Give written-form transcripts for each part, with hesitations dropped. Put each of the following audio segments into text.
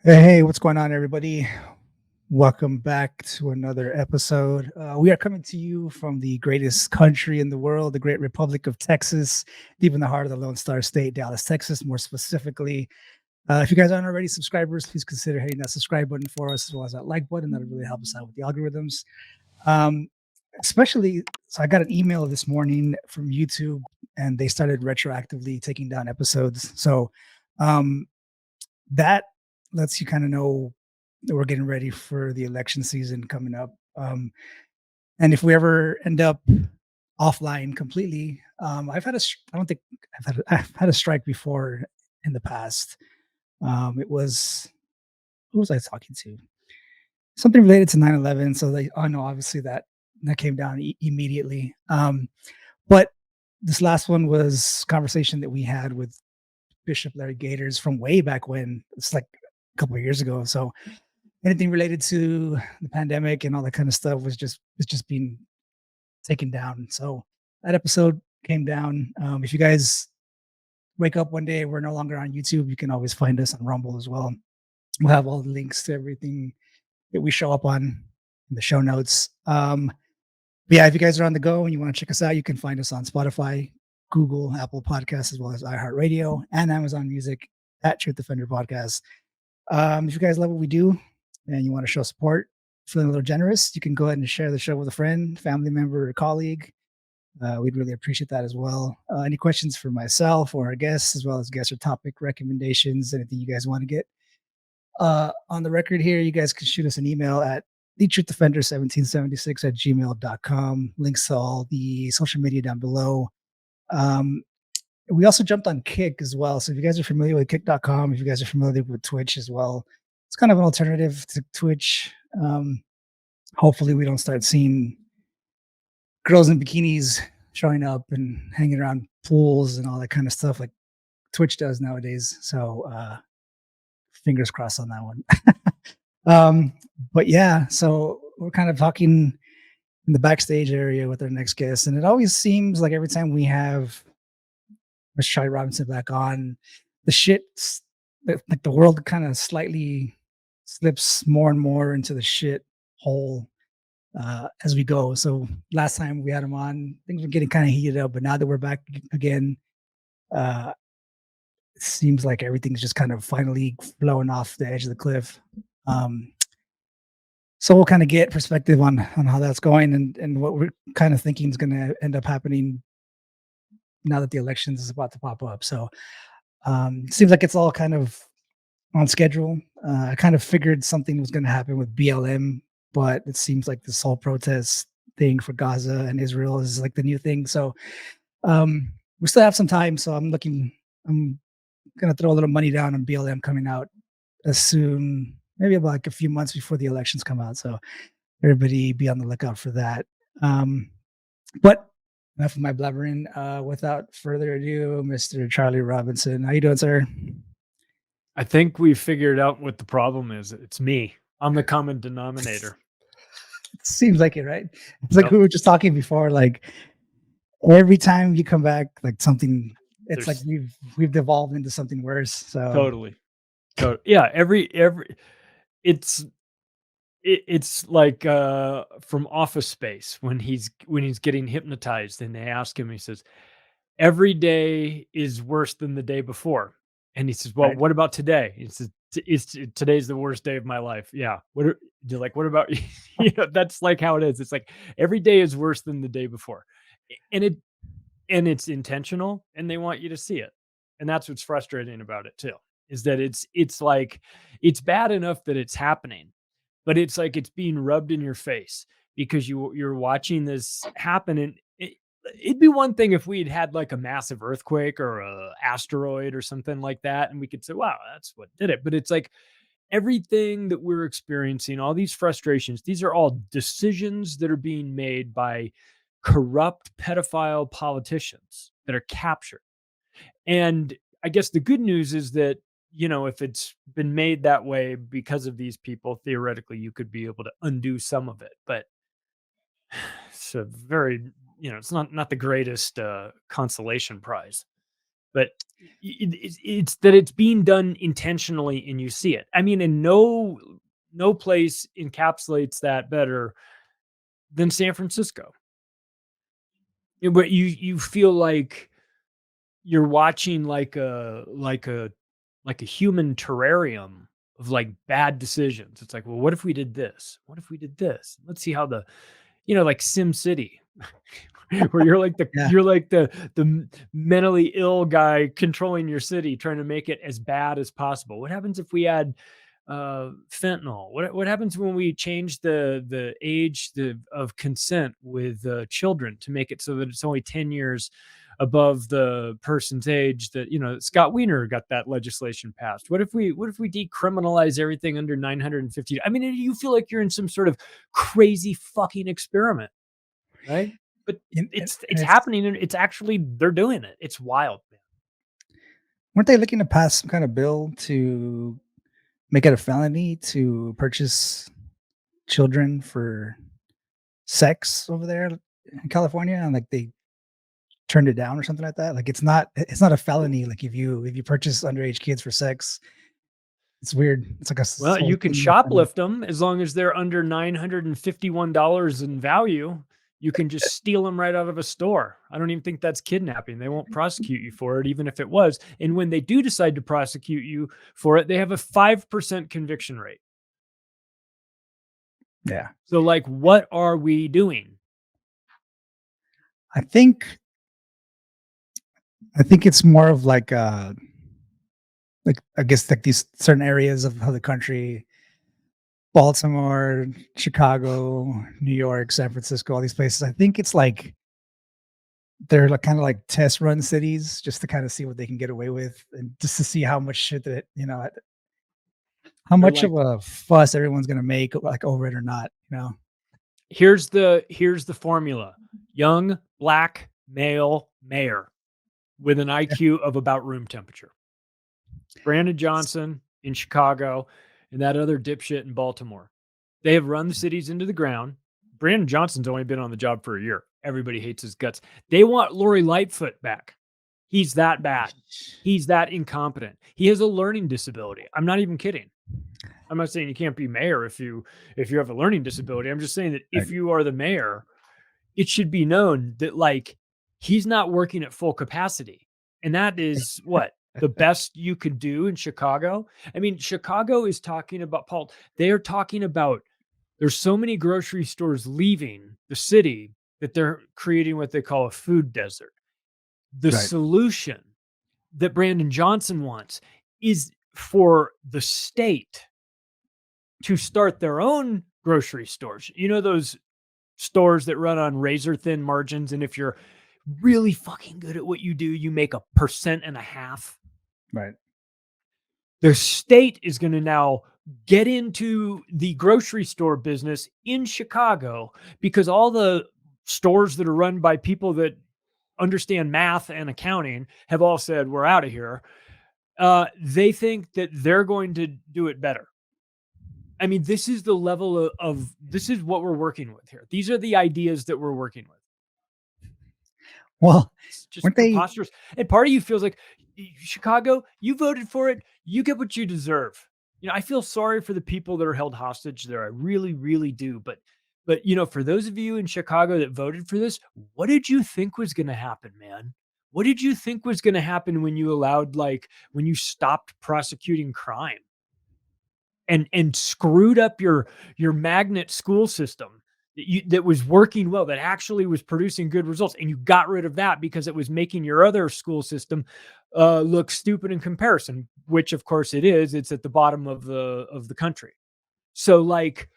Hey, what's going on, everybody? Welcome back to another episode. We are coming to you from the greatest country in the world, the great Republic of Texas, deep in the heart of the Lone Star State, Dallas, Texas, more specifically. If you guys aren't already subscribers, please consider hitting that subscribe button for us, as well as that like button. That'll really help us out with the algorithms. Um, Especially, so I got an email this morning from YouTube, and they started retroactively taking down episodes. So um, that lets you kind of know that we're getting ready for the election season coming up. And if we ever end up offline completely, I don't think I've had a strike before in the past. It was, who was I talking to? Something related to 9/11. So I know obviously that came down immediately. But this last one was conversation that we had with Bishop Larry Gators from way back when. It's like a couple of years ago. So anything related to the pandemic and all that kind of stuff was just being taken down. So that episode came down. If you guys wake up one day, we're no longer on YouTube, you can always find us on Rumble as well. We'll have all the links to everything that we show up on in the show notes. But yeah, if you guys are on the go and you want to check us out, you can find us on Spotify, Google, Apple Podcasts, as well as iHeartRadio and Amazon Music at Truth Defender Podcast. If you guys love what we do and you want to show support, feeling a little generous, you can go ahead and share the show with a friend, family member, or colleague. We'd really appreciate that as well. Any questions for myself or our guests, as well as guest or topic recommendations, anything you guys want to get on the record here, you guys can shoot us an email at thetruthDefender1776@gmail.com. Links to all the social media down below. Um, we also jumped on Kick as well. So if you guys are familiar with kick.com, if you guys are familiar with Twitch as well, it's kind of an alternative to Twitch. Hopefully we don't start seeing girls in bikinis showing up and hanging around pools and all that kind of stuff like Twitch does nowadays. So fingers crossed on that one. But yeah, so we're kind of talking in the backstage area with our next guest, and it always seems like every time we have Miss Charlie Robinson back on, the shit, like the world kind of slightly slips more and more into the shit hole as we go. So last time we had him on, things were getting kind of heated up, but now that we're back again, uh, it seems like everything's just kind of finally flowing off the edge of the cliff. So we'll kind of get perspective on how that's going and what we're kind of thinking is going to end up happening now that the elections is about to pop up. So seems like it's all kind of on schedule. I kind of figured something was going to happen with BLM, but it seems like this whole protest thing for Gaza and Israel is like the new thing. So we still have some time. So I'm going to throw a little money down on BLM coming out as soon, maybe about like a few months before the elections come out. So everybody be on the lookout for that. But enough of my blabbering. Without further ado, Mr. Charlie Robinson. How you doing, sir? I think we figured out what the problem is. It's me. I'm the common denominator. Seems like it, right? It's like we were just talking before, like every time you come back, like something, it's like we've devolved into something worse. So totally. Yeah, it's like from Office Space when he's getting hypnotized and they ask him, he says, every day is worse than the day before. And he says, well, right. What about today? He says, today's the worst day of my life. Yeah. What about you know, that's like how it is. It's like every day is worse than the day before. And it's intentional and they want you to see it. And that's what's frustrating about it too, is that it's like it's bad enough that it's happening, but it's like it's being rubbed in your face because you're watching this happen. And it'd be one thing if we'd had like a massive earthquake or a asteroid or something like that, and we could say, wow, that's what did it. But it's like everything that we're experiencing, all these frustrations, these are all decisions that are being made by corrupt pedophile politicians that are captured. And I guess the good news is that, you know, if it's been made that way because of these people, theoretically, you could be able to undo some of it. But it's a very, you know, it's not the greatest consolation prize. But It's that it's being done intentionally and you see it. I mean, and no place encapsulates that better than San Francisco. But you feel like you're watching like a human terrarium of like bad decisions. It's like, well, what if we did this? What if we did this? Let's see how the, like Sim City, where you're like Yeah. the mentally ill guy controlling your city, trying to make it as bad as possible. What happens if we add fentanyl? What happens when we change the age of consent with children to make it so that it's only 10 years above the person's age? That, Scott Wiener got that legislation passed. What if we decriminalize everything under 950? I mean, you feel like you're in some sort of crazy fucking experiment, right? But it's happening, and it's actually, they're doing it. It's wild, man. Weren't they looking to pass some kind of bill to make it a felony to purchase children for sex over there in California? And like they turned it down or something like that. Like it's not a felony. Like if you purchase underage kids for sex, it's weird. It's like a Well, you can thing. shoplift them as long as they're under $951 in value. You can just steal them right out of a store. I don't even think that's kidnapping. They won't prosecute you for it, even if it was. And when they do decide to prosecute you for it, they have a 5% conviction rate. Yeah. So, like, what are we doing? I think it's more of like I guess like these certain areas of the country, Baltimore, Chicago, New York, San Francisco, all these places. I think it's like they're like kind of like test run cities just to kind of see what they can get away with and just to see how much shit that how much like, of a fuss everyone's gonna make like over it or not. Here's the formula: young black male mayor with an IQ of about room temperature. Brandon Johnson in Chicago and that other dipshit in Baltimore. They have run the cities into the ground. Brandon Johnson's only been on the job for a year. Everybody hates his guts. They want Lori Lightfoot back. He's that bad. He's that incompetent. He has a learning disability. I'm not even kidding. I'm not saying you can't be mayor if you have a learning disability. I'm just saying that if you are the mayor, it should be known that like he's not working at full capacity. And that is what the best you could do in Chicago. I mean, Chicago is talking about, Paul, they are talking about there's so many grocery stores leaving the city that they're creating what they call a food desert. The solution that Brandon Johnson wants is for the state to start their own grocery stores. You know, those stores that run on razor thin margins. And if you're really fucking good at what you do, you make 1.5%. Right. The state is going to now get into the grocery store business in Chicago because all the stores that are run by people that understand math and accounting have all said, we're out of here. They think that they're going to do it better. I mean, this is the level of this is what we're working with here. These are the ideas that we're working with. Well, it's just preposterous. And part of you feels like, Chicago, you voted for it. You get what you deserve. I feel sorry for the people that are held hostage there. I really, really do. But for those of you in Chicago that voted for this, what did you think was going to happen, man? What did you think was going to happen when you when you stopped prosecuting crime and screwed up your magnet school system that was working well, that actually was producing good results, and you got rid of that because it was making your other school system look stupid in comparison, which of course it is. It's at the bottom of the country. So like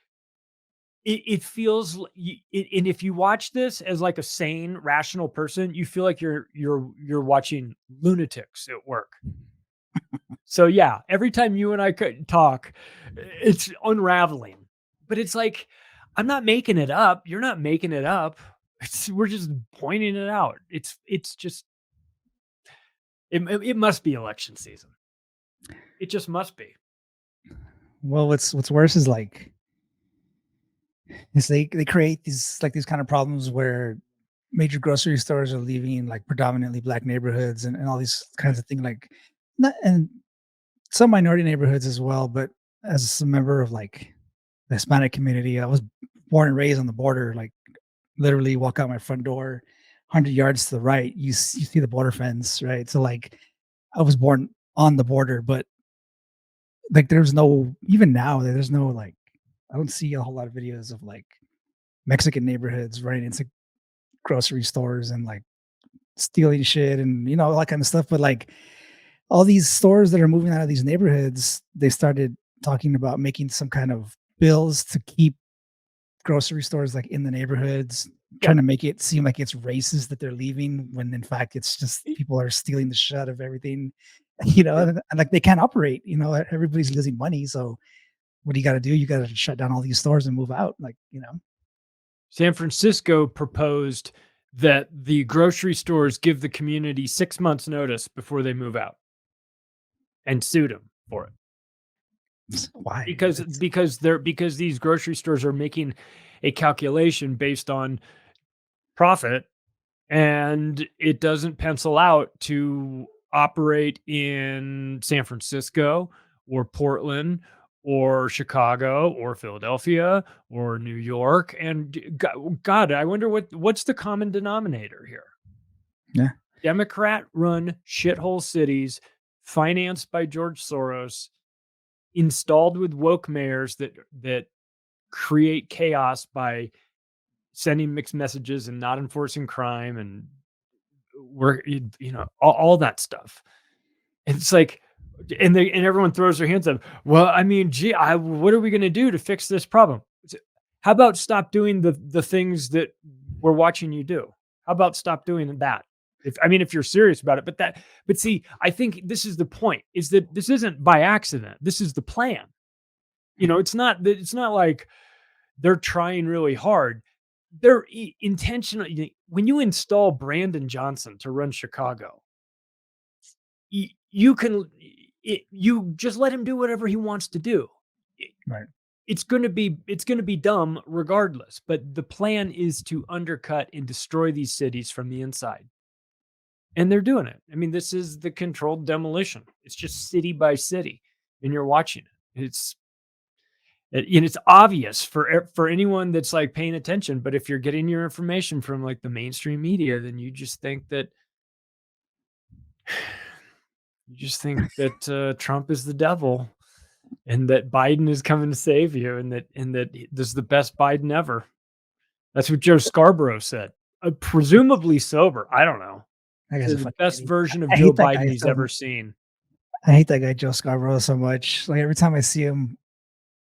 it feels, and if you watch this as like a sane, rational person, you feel like you're watching lunatics at work. So yeah, every time you and I talk, it's unraveling. But it's like, I'm not making it up. You're not making it up. We're just pointing it out. It's just, it must be election season. It just must be. Well, what's worse is like, they create these kind of problems where major grocery stores are leaving like predominantly black neighborhoods and all these kinds of things, like not and some minority neighborhoods as well. But as a member of like the Hispanic community, I was born and raised on the border. Like literally, walk out my front door, 100 yards to the right, you see the border fence, right? So like, I was born on the border, but like, there's no even now there's no like, I don't see a whole lot of videos of like Mexican neighborhoods running into grocery stores and like stealing shit and all that kind of stuff. But like all these stores that are moving out of these neighborhoods, they started talking about making some kind of bills to keep grocery stores like in the neighborhoods, Yeah. trying to make it seem like it's racist that they're leaving when in fact it's just people are stealing the shit out of everything, and like they can't operate, everybody's losing money. So what do you got to do? You got to shut down all these stores and move out, San Francisco proposed that the grocery stores give the community 6 months notice before they move out and sued them for it. Why? Because these grocery stores are making a calculation based on profit, and it doesn't pencil out to operate in San Francisco or Portland or Chicago or Philadelphia or New York. And God, I wonder what's the common denominator here? Yeah. Democrat run shithole cities financed by George Soros, installed with woke mayors that create chaos by sending mixed messages and not enforcing crime and all that stuff. And it's like, and everyone throws their hands up. Well, I mean, gee, what are we going to do to fix this problem? How about stop doing the things that we're watching you do? How about stop doing that? If you're serious about it, but see, I think this is the point: is that this isn't by accident. This is the plan. It's not like they're trying really hard. They're intentionally. When you install Brandon Johnson to run Chicago, you just let him do whatever he wants to do. Right. It's going to be dumb regardless, but the plan is to undercut and destroy these cities from the inside. And they're doing it. I mean, this is the controlled demolition. It's just city by city, and you're watching it. It's obvious for anyone that's like paying attention. But if you're getting your information from like the mainstream media, then you just think that Trump is the devil, and that Biden is coming to save you, and that this is the best Biden ever. That's what Joe Scarborough said. Presumably sober. I don't know. It's the best version of Joe Biden he's ever seen. I hate that guy, Joe Scarborough, so much. Like every time I see him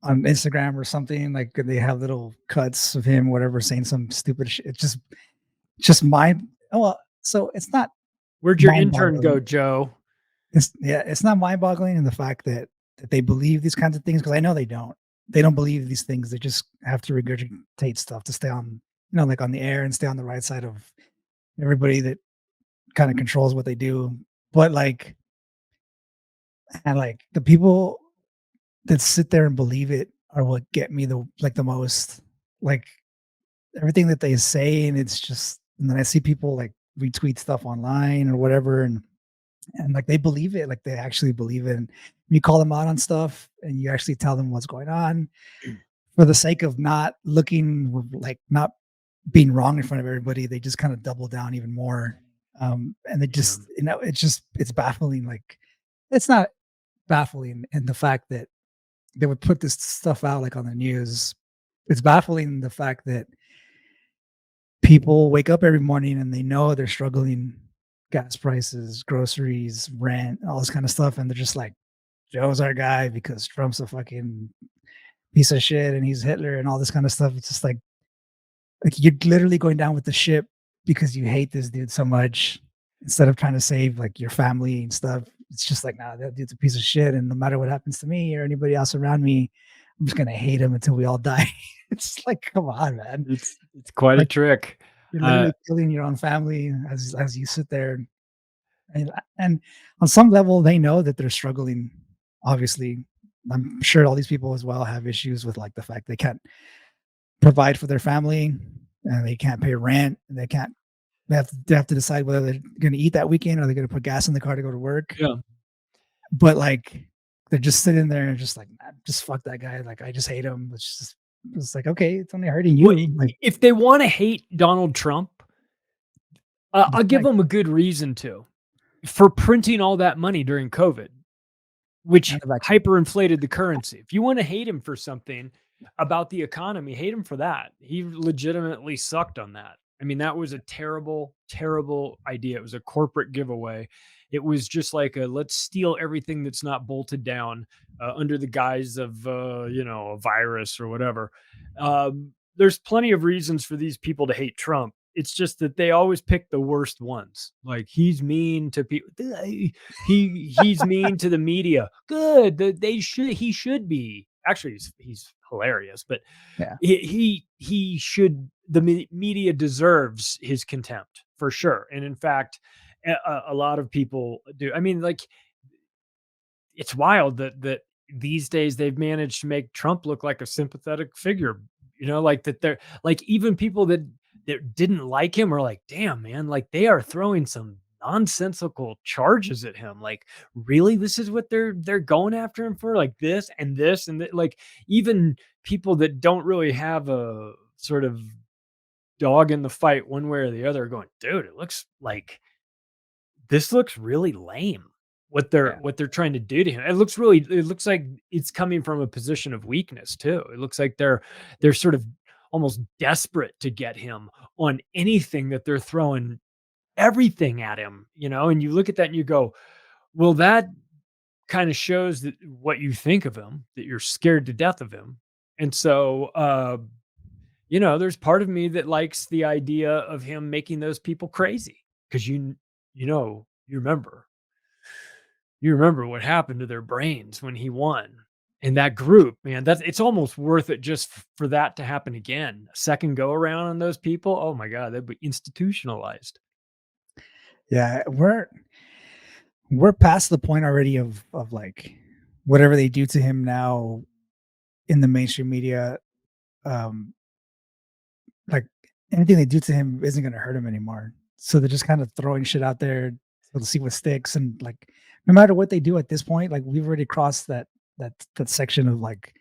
on Instagram or something, like they have little cuts of him, whatever, saying some stupid shit. It's just mind. Oh, well, so it's not. Where'd your intern go, Joe? It's not mind-boggling in the fact that they believe these kinds of things, because I know they don't. They don't believe these things. They just have to regurgitate stuff to stay on, like on the air and stay on the right side of everybody that kind of controls what they do. But like, and like the people that sit there and believe it are what get me the most. Like everything that they say, and it's just, and then I see people like retweet stuff online or whatever, and like they believe it, like they actually believe it. And you call them out on stuff and you actually tell them what's going on for the sake of not looking like, not being wrong in front of everybody. They just kind of double down even more. And they just, it's baffling. Like it's not baffling in the fact that they would put this stuff out like on the news. It's baffling the fact that people wake up every morning and they know they're struggling, gas prices, groceries, rent, all this kind of stuff. And they're just like, Joe's our guy because Trump's a fucking piece of shit and he's Hitler and all this kind of stuff. It's just like you're literally going down with the ship because you hate this dude so much, instead of trying to save like your family and stuff. It's just like, nah, that dude's a piece of shit. And no matter what happens to me or anybody else around me, I'm just going to hate him until we all die. It's like, come on, man. It's quite a trick. You're literally killing your own family as you sit there. And on some level, they know that they're struggling. Obviously, I'm sure all these people as well have issues with like the fact they can't provide for their family and they can't pay rent and they can't they have to decide whether they're going to eat that weekend or they're going to put gas in the car to go to work. Yeah. But like they're just sitting there and just like, just fuck that guy. Like I just hate him. It's like, okay, it's only hurting you. Well, Like if they want to hate Donald Trump, I'll give like, them a good reason to, for printing all that money during COVID, which and the vaccine. hyperinflated the currency. If you want to hate him for something about the economy, hate him for that. He legitimately sucked on that. I mean, that was a terrible, terrible idea. It was a corporate giveaway. It was just like let's steal everything that's not bolted down under the guise of, a virus or whatever. There's plenty of reasons for these people to hate Trump. It's just that they always pick the worst ones. Like he's mean to people. He's mean to the media. Good. He should be. Actually, he's hilarious, but Yeah. he should. The media deserves his contempt for sure. And in fact, a lot of people do. I mean, like it's wild that these days they've managed to make Trump look like a sympathetic figure. Like that they're like even people that didn't like him are like, damn, man, like they are throwing some nonsensical charges at him. Like, really, this is what they're going after him for? Like this and this and that. Like even people that don't really have a sort of dog in the fight one way or the other are going, dude, it looks like this looks really lame. What they're trying to do to him. It looks like it's coming from a position of weakness too. It looks like they're sort of almost desperate to get him on anything that they're throwing everything at him, and you look at that and you go, well, that kind of shows that what you think of him, that you're scared to death of him. And so, there's part of me that likes the idea of him making those people crazy because you remember what happened to their brains when he won. And that group, man, it's almost worth it just for that to happen again. A second go around on those people. Oh my God, they'd be institutionalized. Yeah, we're past the point already of like whatever they do to him now in the mainstream media, like anything they do to him isn't going to hurt him anymore. So they're just kind of throwing shit out there to see what sticks. And like, no matter what they do at this point, like we've already crossed that section of like,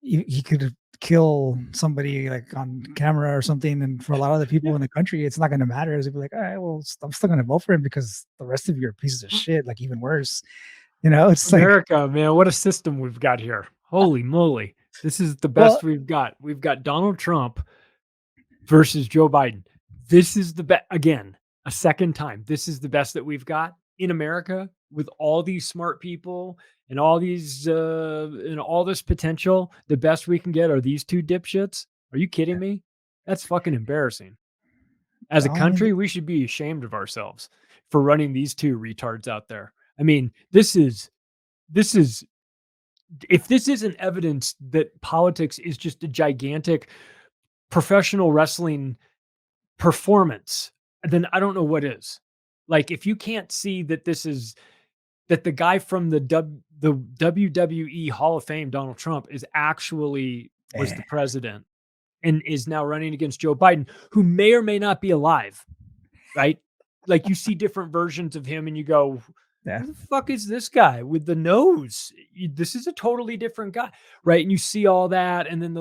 he could kill somebody like on camera or something. And for a lot of the people in the country, it's not going to matter. It's be like, all right, well, I'm still going to vote for him because the rest of you are pieces of shit. Like even worse, it's America, man, what a system we've got here. Holy moly. This is the best we've got. We've got Donald Trump versus Joe Biden. This is the best, again, a second time. This is the best that we've got in America with all these smart people and all these, and all this potential. The best we can get are these two dipshits. Are you kidding me? That's fucking embarrassing. As a country, we should be ashamed of ourselves for running these two retards out there. I mean, this is, if this isn't evidence that politics is just a gigantic professional wrestling performance, then I don't know what is. Like, if you can't see that that the guy from the WWE Hall of Fame, Donald Trump, was the president and is now running against Joe Biden, who may or may not be alive, right? Like you see different versions of him and you go, who the fuck is this guy with the nose? This is a totally different guy, right? And you see all that, and then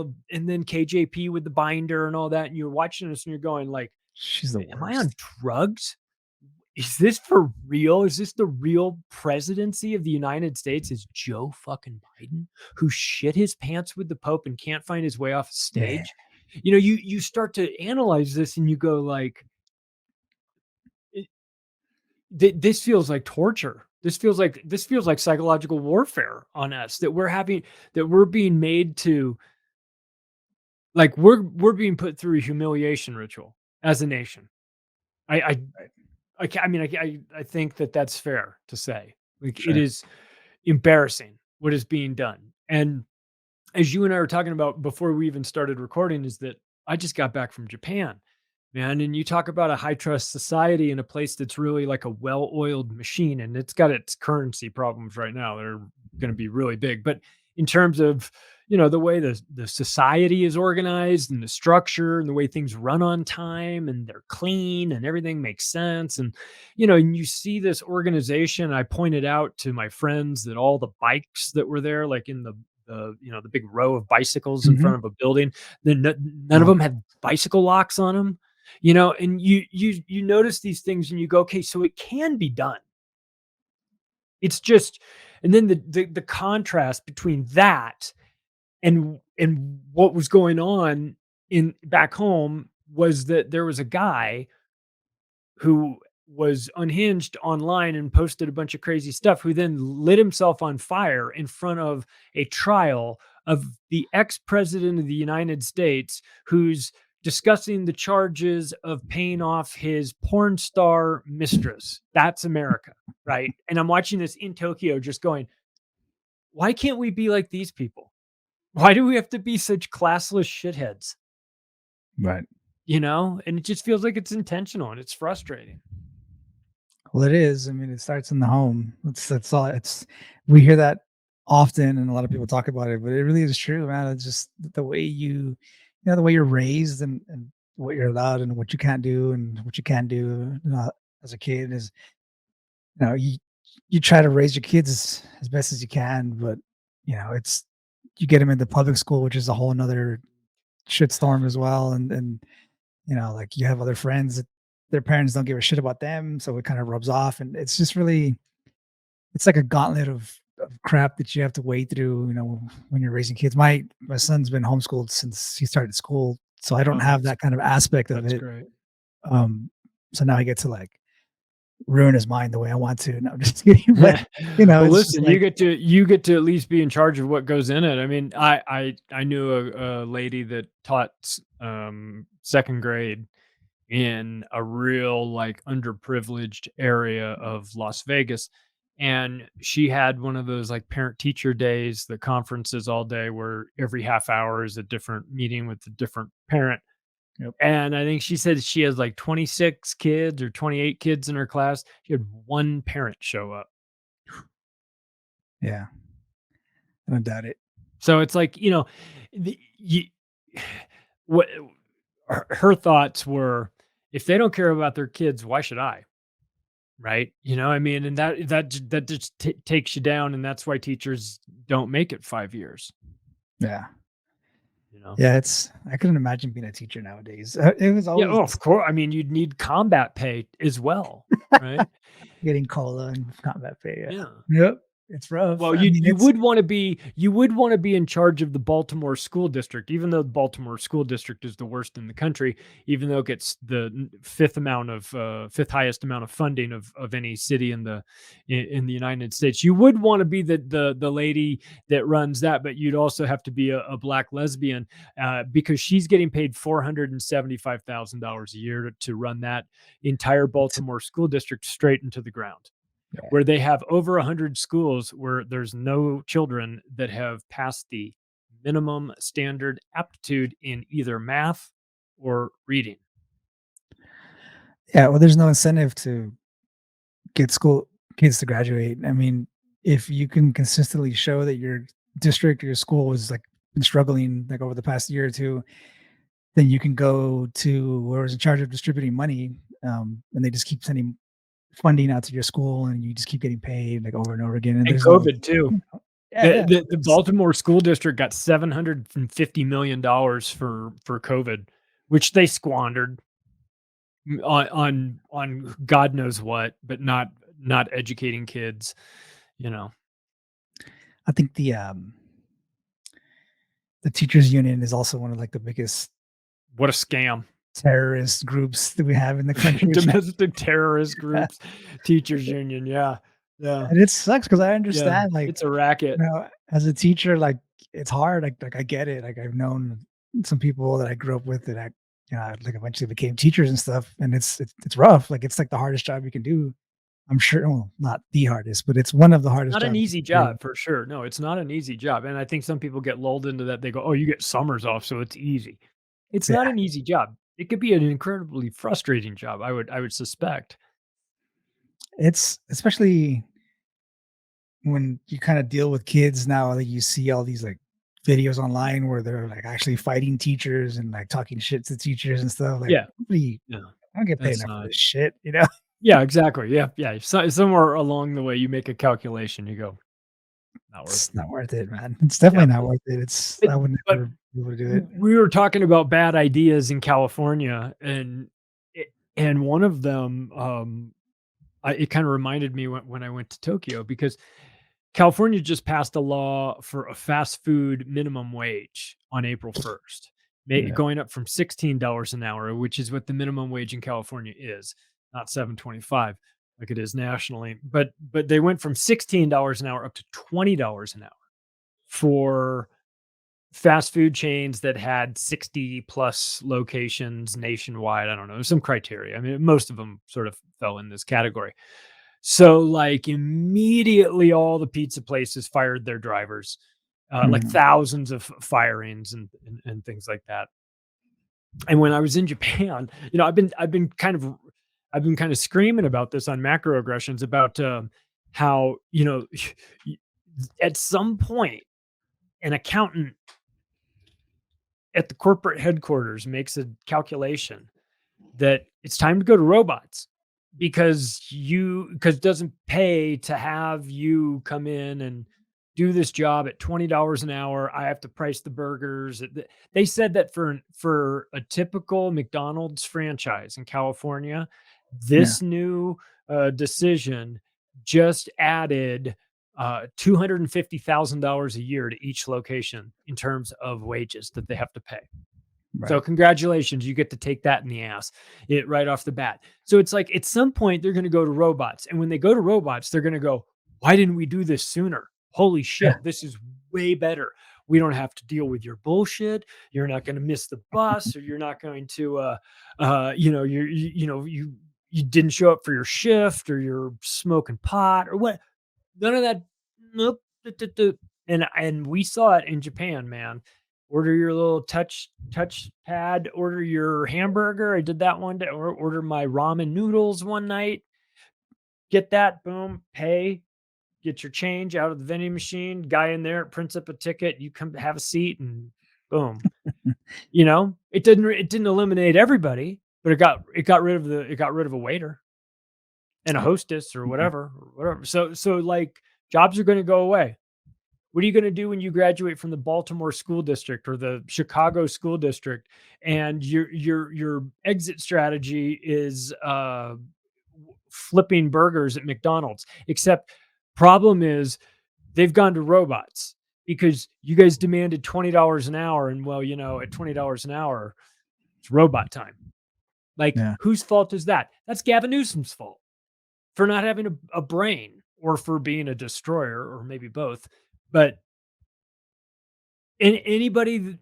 KJP with the binder and all that, and you're watching this and you're going like, she's the worst. Am I on drugs? Is this for real? Is this the real presidency of the United States? Is Joe fucking Biden, who shit his pants with the Pope and can't find his way off stage? Yeah. You start to analyze this and you go like, this feels like torture. This feels like psychological warfare on us that we're being made to, like, we're being put through a humiliation ritual as a nation. I think that's fair to say. Like, sure. It is embarrassing what is being done. And as you and I were talking about before we even started recording, is that I just got back from Japan, man. And you talk about a high trust society in a place that's really like a well-oiled machine, and it's got its currency problems right now. They're going to be really big. But in terms of, the way the society is organized and the structure and the way things run on time and they're clean and everything makes sense. And, and you see this organization. I pointed out to my friends that all the bikes that were there, like in the big row of bicycles in Mhm. front of a building, none of them had bicycle locks on them, and you notice these things and you go, okay, so it can be done. It's just, and then the contrast between that and what was going on in back home was that there was a guy who was unhinged online and posted a bunch of crazy stuff, who then lit himself on fire in front of a trial of the ex-president of the United States, who's discussing the charges of paying off his porn star mistress. That's America, right? And I'm watching this in Tokyo just going, why can't we be like these people? Why do we have to be such classless shitheads? Right. And it just feels like it's intentional and it's frustrating. Well, it is. I mean, it starts in the home. That's all. We hear that often, and a lot of people talk about it, but it really is true, man. It's just the way the way you're raised, and what you're allowed and what you can't do, and what you can do as a kid is, you try to raise your kids as best as you can, but it's you get them into public school, which is a whole another shitstorm as well, and like you have other friends that their parents don't give a shit about them, so it kind of rubs off, and it's just really, it's like a gauntlet of crap that you have to wade through, when you're raising kids. My son's been homeschooled since he started school, so I don't Oh, have that kind of aspect of that's it. great. So now I get to like ruin his mind the way I want to. No, I'm just kidding, but Well, it's just listen, you like, get to at least be in charge of what goes in it. I mean, I knew a lady that taught second grade in a real like underprivileged area of Las Vegas. And she had one of those like parent teacher days, the conferences all day where every half hour is a different meeting with a different parent. yep, And I think she said she has like 26 kids or 28 kids in her class. She had one parent show up. yeah, I don't doubt it. So it's like, the, you, what her thoughts were, if they don't care about their kids, why should I? Right? I mean, and that just takes you down, and that's why teachers don't make it 5 years. Yeah. You know? Yeah, I couldn't imagine being a teacher nowadays. It was Yeah. always Oh, of course. I mean, you'd need combat pay as well, right? getting cola and combat pay. Yeah. Yeah. Yep. It's rough. Well, I mean, you would want to be in charge of the Baltimore school district, even though the Baltimore school district is the worst in the country, even though it gets the fifth highest amount of funding of any city in the United States. You would want to be the lady that runs that, but you'd also have to be a black lesbian, because she's getting paid $475,000 a year to run that entire Baltimore school district straight into the ground, yeah. where they have over 100 schools where there's no children that have passed the minimum standard aptitude in either math or reading. Yeah, well, there's no incentive to get school kids to graduate. I mean, if you can consistently show that your district or your school has like been struggling like over the past year or two, then you can go to whoever's in charge of distributing money, and they just keep sending funding out to your school, and you just keep getting paid like over and over again. And And there's no, COVID too. yeah, The, yeah, the, the Baltimore school district got $750 million for COVID, which they squandered on God knows what, but not educating kids. I think the teachers union is also one of like the biggest What a scam. terrorist groups that we have in the country. Domestic terrorist groups, teachers union. Yeah. Yeah. And it sucks because I Yeah. understand, like, It's a racket. as a teacher, like it's hard. Like I get it. Like I've known some people that I grew up with that like eventually became teachers and stuff, and it's rough. Like it's like the hardest job you can do. I'm sure, well, not the hardest, but it's one of the hardest Not an jobs you easy can do. job for sure. No, it's not an easy job. And I think some people get lulled into that. They go, "Oh, you get summers off, so it's easy." It's Yeah, not an easy job. It could be an incredibly frustrating job, I would suspect. it's especially when you kind of deal with kids now that you see all these like videos online where they're like actually fighting teachers and like talking shit to teachers and stuff. Like, Yeah. nobody, Yeah. I don't get paid That's enough for not. this shit, you know? Yeah, exactly. Yeah. Yeah. So, somewhere along the way, you make a calculation. You go, not worth It's it. not worth it, man. It's Yeah. definitely not worth it. It's But, I would but never be able to do it. we were talking about bad ideas in California, and one of them, it kind of reminded me when I went to Tokyo, because California just passed a law for a fast food minimum wage on April 1st, Yeah. going up from $16 an hour, which is what the minimum wage in California is, not 7.25 like it is nationally. But they went from $16 an hour up to $20 an hour for fast food chains that had 60 plus locations nationwide. I don't know. There's some criteria. I mean, most of them sort of fell in this category. So, like, immediately all the pizza places fired their drivers, like Mhm. thousands of firings and things like that. And when I was in Japan, I've been kind of screaming about this on macroaggressions, about how, at some point an accountant at the corporate headquarters makes a calculation that it's time to go to robots, because it doesn't pay to have you come in and do this job at $20 an hour. I have to price the burgers. They said that for a typical McDonald's franchise in California, Yeah. this new decision just added $250,000 a year to each location in terms of wages that they have to pay. So Right. congratulations, you get to take that in the ass right off the bat. So it's like, at some point they're going to go to robots, and when they go to robots, they're going to go, "Why didn't we do this sooner? Holy Yeah. shit, this is way better. We don't have to deal with your bullshit. You're not going to miss the bus, or you're not going to, you didn't show up for your shift, or you're smoking pot, or what? None of that. Nope. And we saw it in Japan, man. Order your little touch pad, order your hamburger. I did that one day, or order my ramen noodles one night. Get that, boom, pay, get your change out of the vending machine. Guy in there prints up a ticket. You come have a seat, and boom. It didn't eliminate everybody, but it got rid of a waiter and a hostess or Mhm. whatever. So like, jobs are going to go away. What are you going to do when you graduate from the Baltimore school district or the Chicago school district, and your exit strategy is flipping burgers at McDonald's? Except, problem is, they've gone to robots, because you guys demanded $20 an hour, and, well, at $20 an hour, it's robot time. Like, Yeah. whose fault is that? That's Gavin Newsom's fault for not having a brain, or for being a destroyer, or maybe both. But anybody that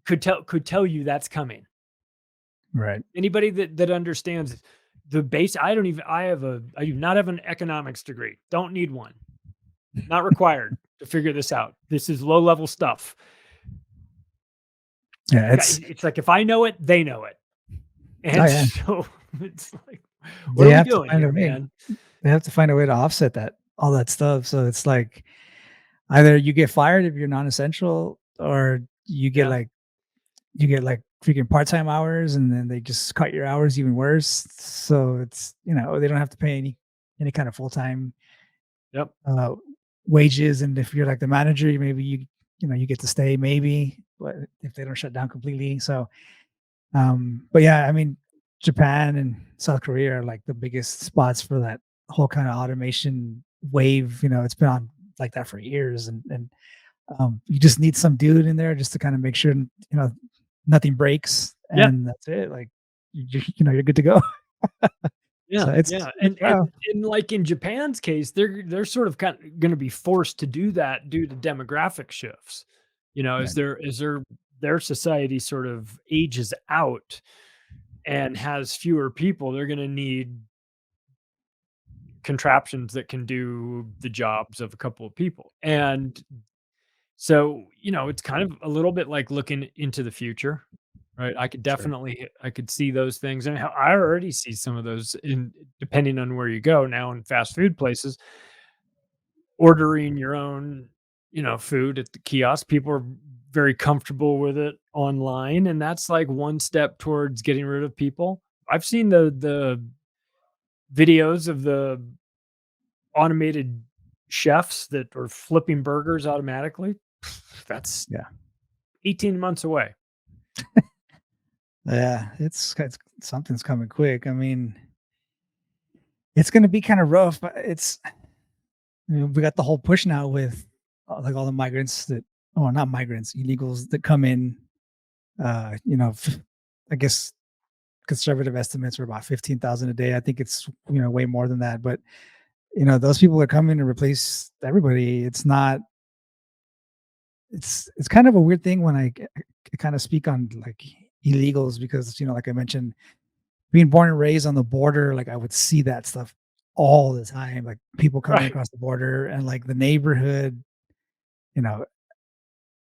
could tell you that's coming. Right. Anybody that understands the base. I do not have an economics degree. Don't need one. Not required to figure this out. This is low level stuff. Yeah. It's It's like, if I know it, they know it. oh And yeah. so it's like, what They are we have to doing find a here, way. man? They have to find a way to offset all that stuff. So it's like either you get fired if you're non-essential, or Yeah. you get like freaking part-time hours, and then they just cut your hours even worse. So it's, they don't have to pay any kind of full-time Yep. uh wages. And if you're like the manager, maybe you get to stay, maybe, but if they don't shut down completely. So but yeah, I mean, Japan and South Korea are like the biggest spots for that whole kind of automation wave. It's been on like that for years, and you just need some dude in there just to kind of make sure nothing breaks, Yeah. and that's it. Like you're good to go. Yeah, So it's yeah, it's wow. and like in Japan's case, they're sort of gonna be forced to do that due to demographic shifts. Right. Their society sort of ages out and has fewer people, they're gonna need contraptions that can do the jobs of a couple of people. And so, it's kind of a little bit like looking into the future, right? Sure. I could see those things, and I already see some of those, in depending on where you go now, in fast food places, ordering your own. food at the kiosk. People are very comfortable with it online, and that's like one step towards getting rid of people. I've seen the videos of the automated chefs that are flipping burgers automatically. That's Yeah. 18 months away. Yeah, it's something's coming quick. I mean, it's going to be kind of rough, but we got the whole push now with like all the migrants that, oh, not migrants, illegals that come in. I guess conservative estimates are about 15,000 a day. I think it's way more than that, but those people are coming to replace everybody. It's not. It's kind of a weird thing when I kind of speak on like illegals because like I mentioned, being born and raised on the border, like I would see that stuff all the time, like people coming Right. across the border and like the neighborhood, you know,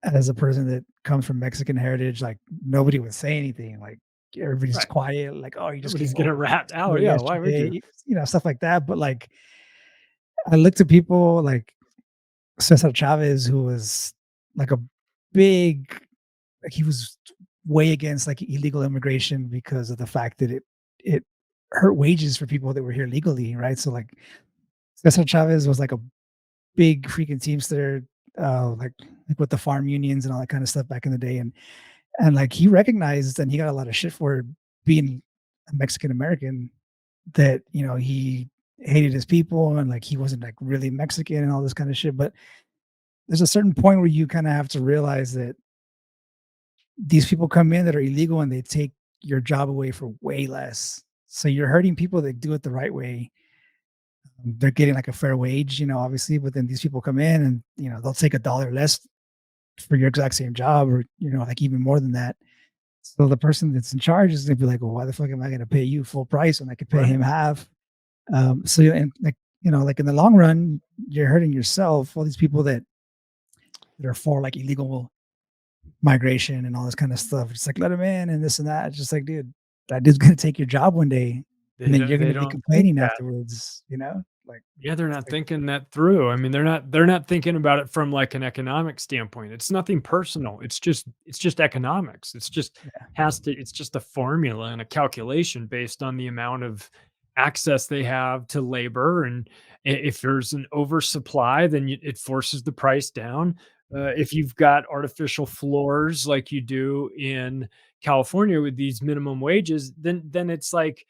as a person that comes from Mexican heritage, like nobody would say anything. Like everybody's Right. quiet, like, oh, you just Nobody's came gonna over rat out. here Yeah, why would you? yesterday, stuff like that. But like I looked at people like Cesar Chavez, who was like a big, like he was way against like illegal immigration because of the fact that it hurt wages for people that were here legally, right? So like Cesar Chavez was like a big freaking teamster, like with the farm unions and all that kind of stuff back in the day, and like he recognized and he got a lot of shit for being a Mexican American, that he hated his people and like he wasn't like really Mexican and all this kind of shit. But there's a certain point where you kind of have to realize that these people come in that are illegal and they take your job away for way less. So you're hurting people that do it the right way. They're getting like a fair wage, obviously, but then these people come in and, they'll take $1 less for your exact same job or, like even more than that. So the person that's in charge is gonna be like, well, why the fuck am I gonna pay you full price when I could pay Right. him half? And like, like in the long run, you're hurting yourself. All these people that are for like illegal migration and all this kind of stuff. It's like, let him in and this and that. It's just like, dude, that dude's gonna take your job one day, and then you're They gonna be don't think complaining that. afterwards. Like, Yeah, they're it's not like, thinking that through. I mean, they're not thinking about it from like an economic standpoint. It's nothing personal. It's just economics. yeah, It's just a formula and a calculation based on the amount of access they have to labor. And if there's an oversupply, then it forces the price down. If you've got artificial floors like you do in California with these minimum wages, then it's like,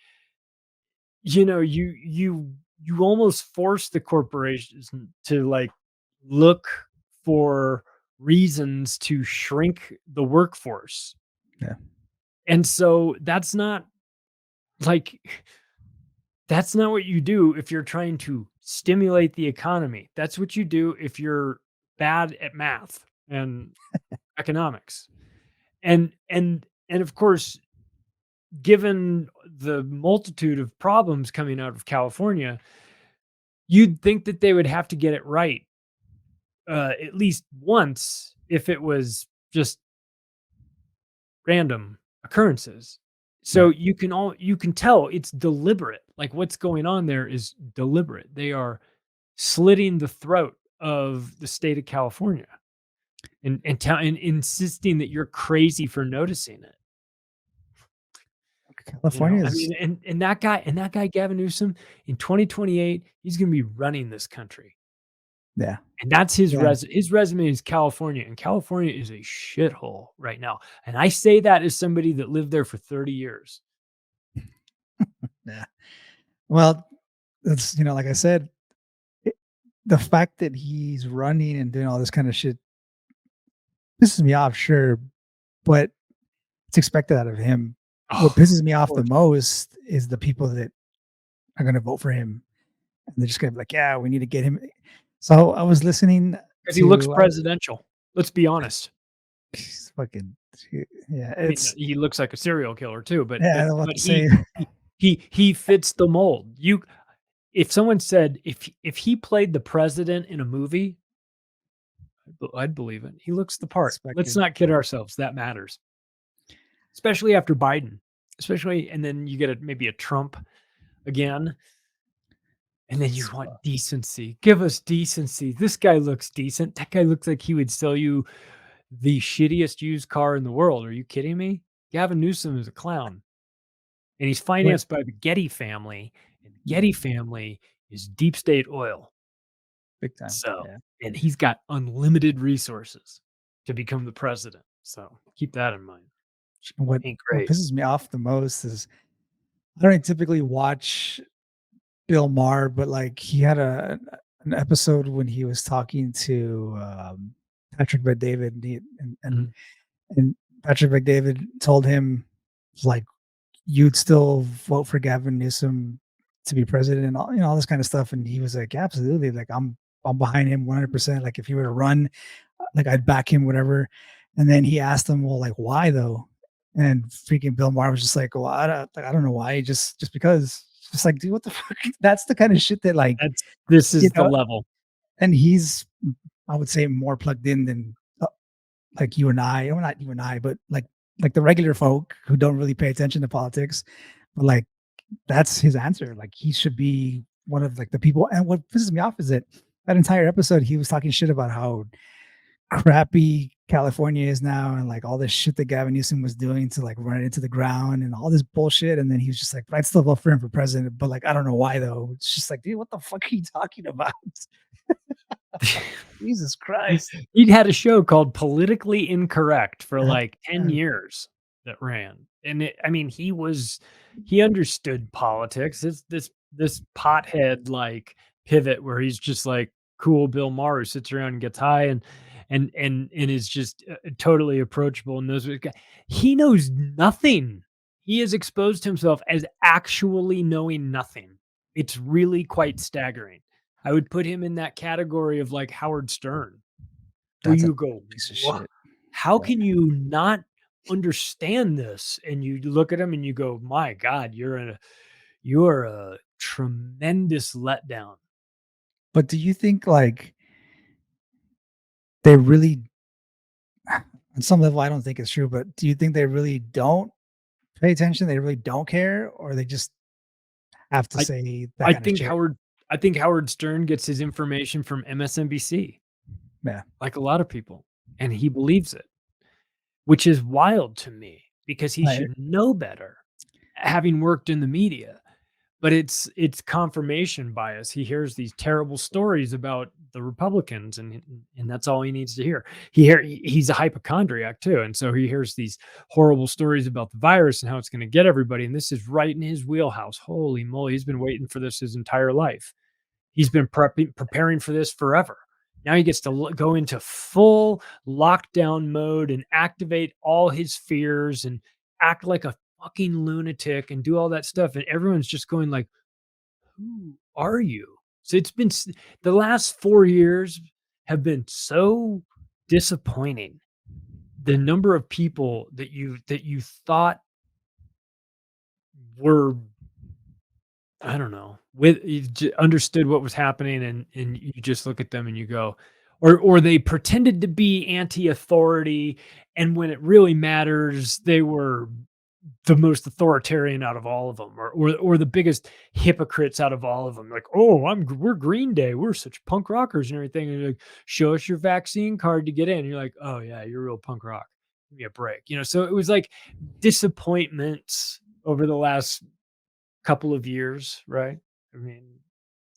you almost force the corporations to like look for reasons to shrink the workforce. yeah, And so like that's not what you do if you're trying to stimulate the economy. That's what you do if you're bad at math and economics. And of course, given the multitude of problems coming out of California, you'd think that they would have to get it right, at least once if it was just random occurrences. So right, you can tell it's deliberate. Like what's going on there is deliberate. They are slitting the throat of the state of California and insisting that you're crazy for noticing it. California I is, mean, and that guy Gavin Newsom in 2028, he's going to be running this country. yeah, And that's his yeah, his resume is California, and California is a shithole right now. And I say that as somebody that lived there for 30 years. yeah. Well, it's like I said, it, the fact that he's running and doing all this kind of shit pisses me off, sure, but it's expected out of him. What Oh, pisses me of off the course, most is the people that are gonna vote for him, and they're just gonna be like, "Yeah, we need to get him." So I was listening because he looks to, presidential. Let's be honest. he's fucking, yeah, I mean, it's, he looks like a serial killer too, but yeah, I but was about but to say, he fits the mold. If someone said if he played the president in a movie, I'd believe it. He looks the part. Let's expected. not kid ourselves. That matters. Especially after Biden, especially and then you get maybe a Trump again. And then you want decency. Give us decency. This guy looks decent. That guy looks like he would sell you the shittiest used car in the world. Are you kidding me? Gavin Newsom is a clown. And he's What? financed by the Getty family. And the Getty family is deep state oil. Big time. So, Yeah. and he's got unlimited resources to become the president. So keep that in mind. What Ain't what great. pisses me off the most is I don't typically watch Bill Maher, but like he had an episode when he was talking to Patrick Bet-David, Mhm. and Patrick Bet-David told him like you'd still vote for Gavin Newsom to be president and all this kind of stuff, and he was like, absolutely, like I'm behind him 100%. Like if he were to run, like I'd back him, whatever. And then he asked him, well, like why though? And freaking Bill Maher was just like, well, I don't know why, just because. Just like, dude, what the fuck? That's the kind of shit that like, This you is the know, level. and he's, I would say, more plugged in than like you and I, or not you and I, but like the regular folk who don't really pay attention to politics. But like that's his answer. Like he should be one of like the people. And what pisses me off is that that entire episode he was talking shit about how crappy California is now and like all this shit that Gavin Newsom was doing to like run it into the ground and all this bullshit. And then he was just like, but I'd still vote for him for president. But like, I don't know why though. It's just like, dude, what the fuck are you talking about? Jesus Christ. He'd had a show called Politically Incorrect for Uh, like 10 years that ran. And I mean, he understood politics. It's this pothead like pivot where he's just like cool Bill Maher who sits around and gets high and is just totally approachable and knows what he knows nothing. He has exposed himself as actually knowing nothing. It's really quite staggering. I would put him in that category of like Howard Stern, where That's a you go, piece of "Wha shit. how Yeah. can you not understand this?" And you look at him and you go, "My God, you're a tremendous letdown." But do you think like they really, on some level, I don't think it's true, but do you think they really don't pay attention? They really don't care, or they just have to I say that I kind of think shit? Howard Stern gets his information from MSNBC, Yeah. like a lot of people, and he believes it, which is wild to me because he Right. should know better, having worked in the media. But it's confirmation bias. He hears these terrible stories about the Republicans, and that's all he needs to hear. He's a hypochondriac too, and so he hears these horrible stories about the virus and how it's going to get everybody. And this is right in his wheelhouse. Holy moly, he's been waiting for this his entire life. He's been preparing for this forever. Now he gets to go into full lockdown mode and activate all his fears and act like a fucking lunatic and do all that stuff. And everyone's just going like, who are you? So it's been the last 4 years have been so disappointing. The number of people that you thought were, I don't know, with understood what was happening, and you just look at them and you go, or they pretended to be anti-authority, and when it really matters, they were the most authoritarian out of all of them, or the biggest hypocrites out of all of them. Like, oh, we're Green Day, we're such punk rockers and everything. And you're like, show us your vaccine card to get in. And you're like, oh yeah, you're real punk rock. Give me a break, So it was like disappointments over the last couple of years, right? I mean,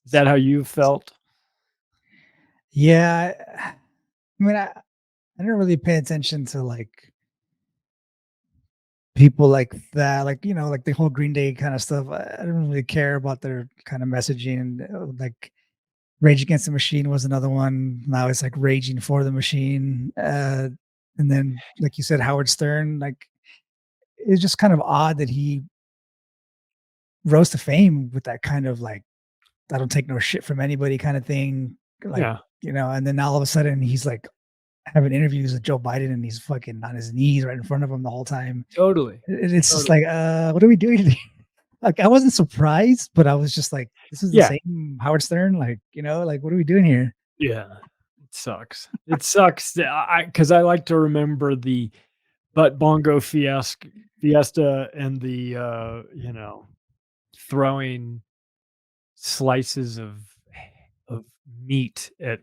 is that how you felt? Yeah. I mean, I don't really pay attention to like people like that, like like the whole Green Day kind of stuff. I don't really care about their kind of messaging. Like Rage Against the Machine was another one. Now it's like Raging for the Machine. And then, like you said, Howard Stern. Like it's just kind of odd that he rose to fame with that kind of like I don't take no shit from anybody kind of thing. Like Yeah, and then all of a sudden he's like having interviews with Joe Biden and he's fucking on his knees right in front of him the whole time. totally. It's just Totally. like, what are we doing? Like I wasn't surprised, but I was just like, this is the Yeah, same Howard Stern. Like, like what are we doing here? yeah. It sucks. It sucks. Because I like to remember the Butt Bongo Fiesta and the throwing slices of meat at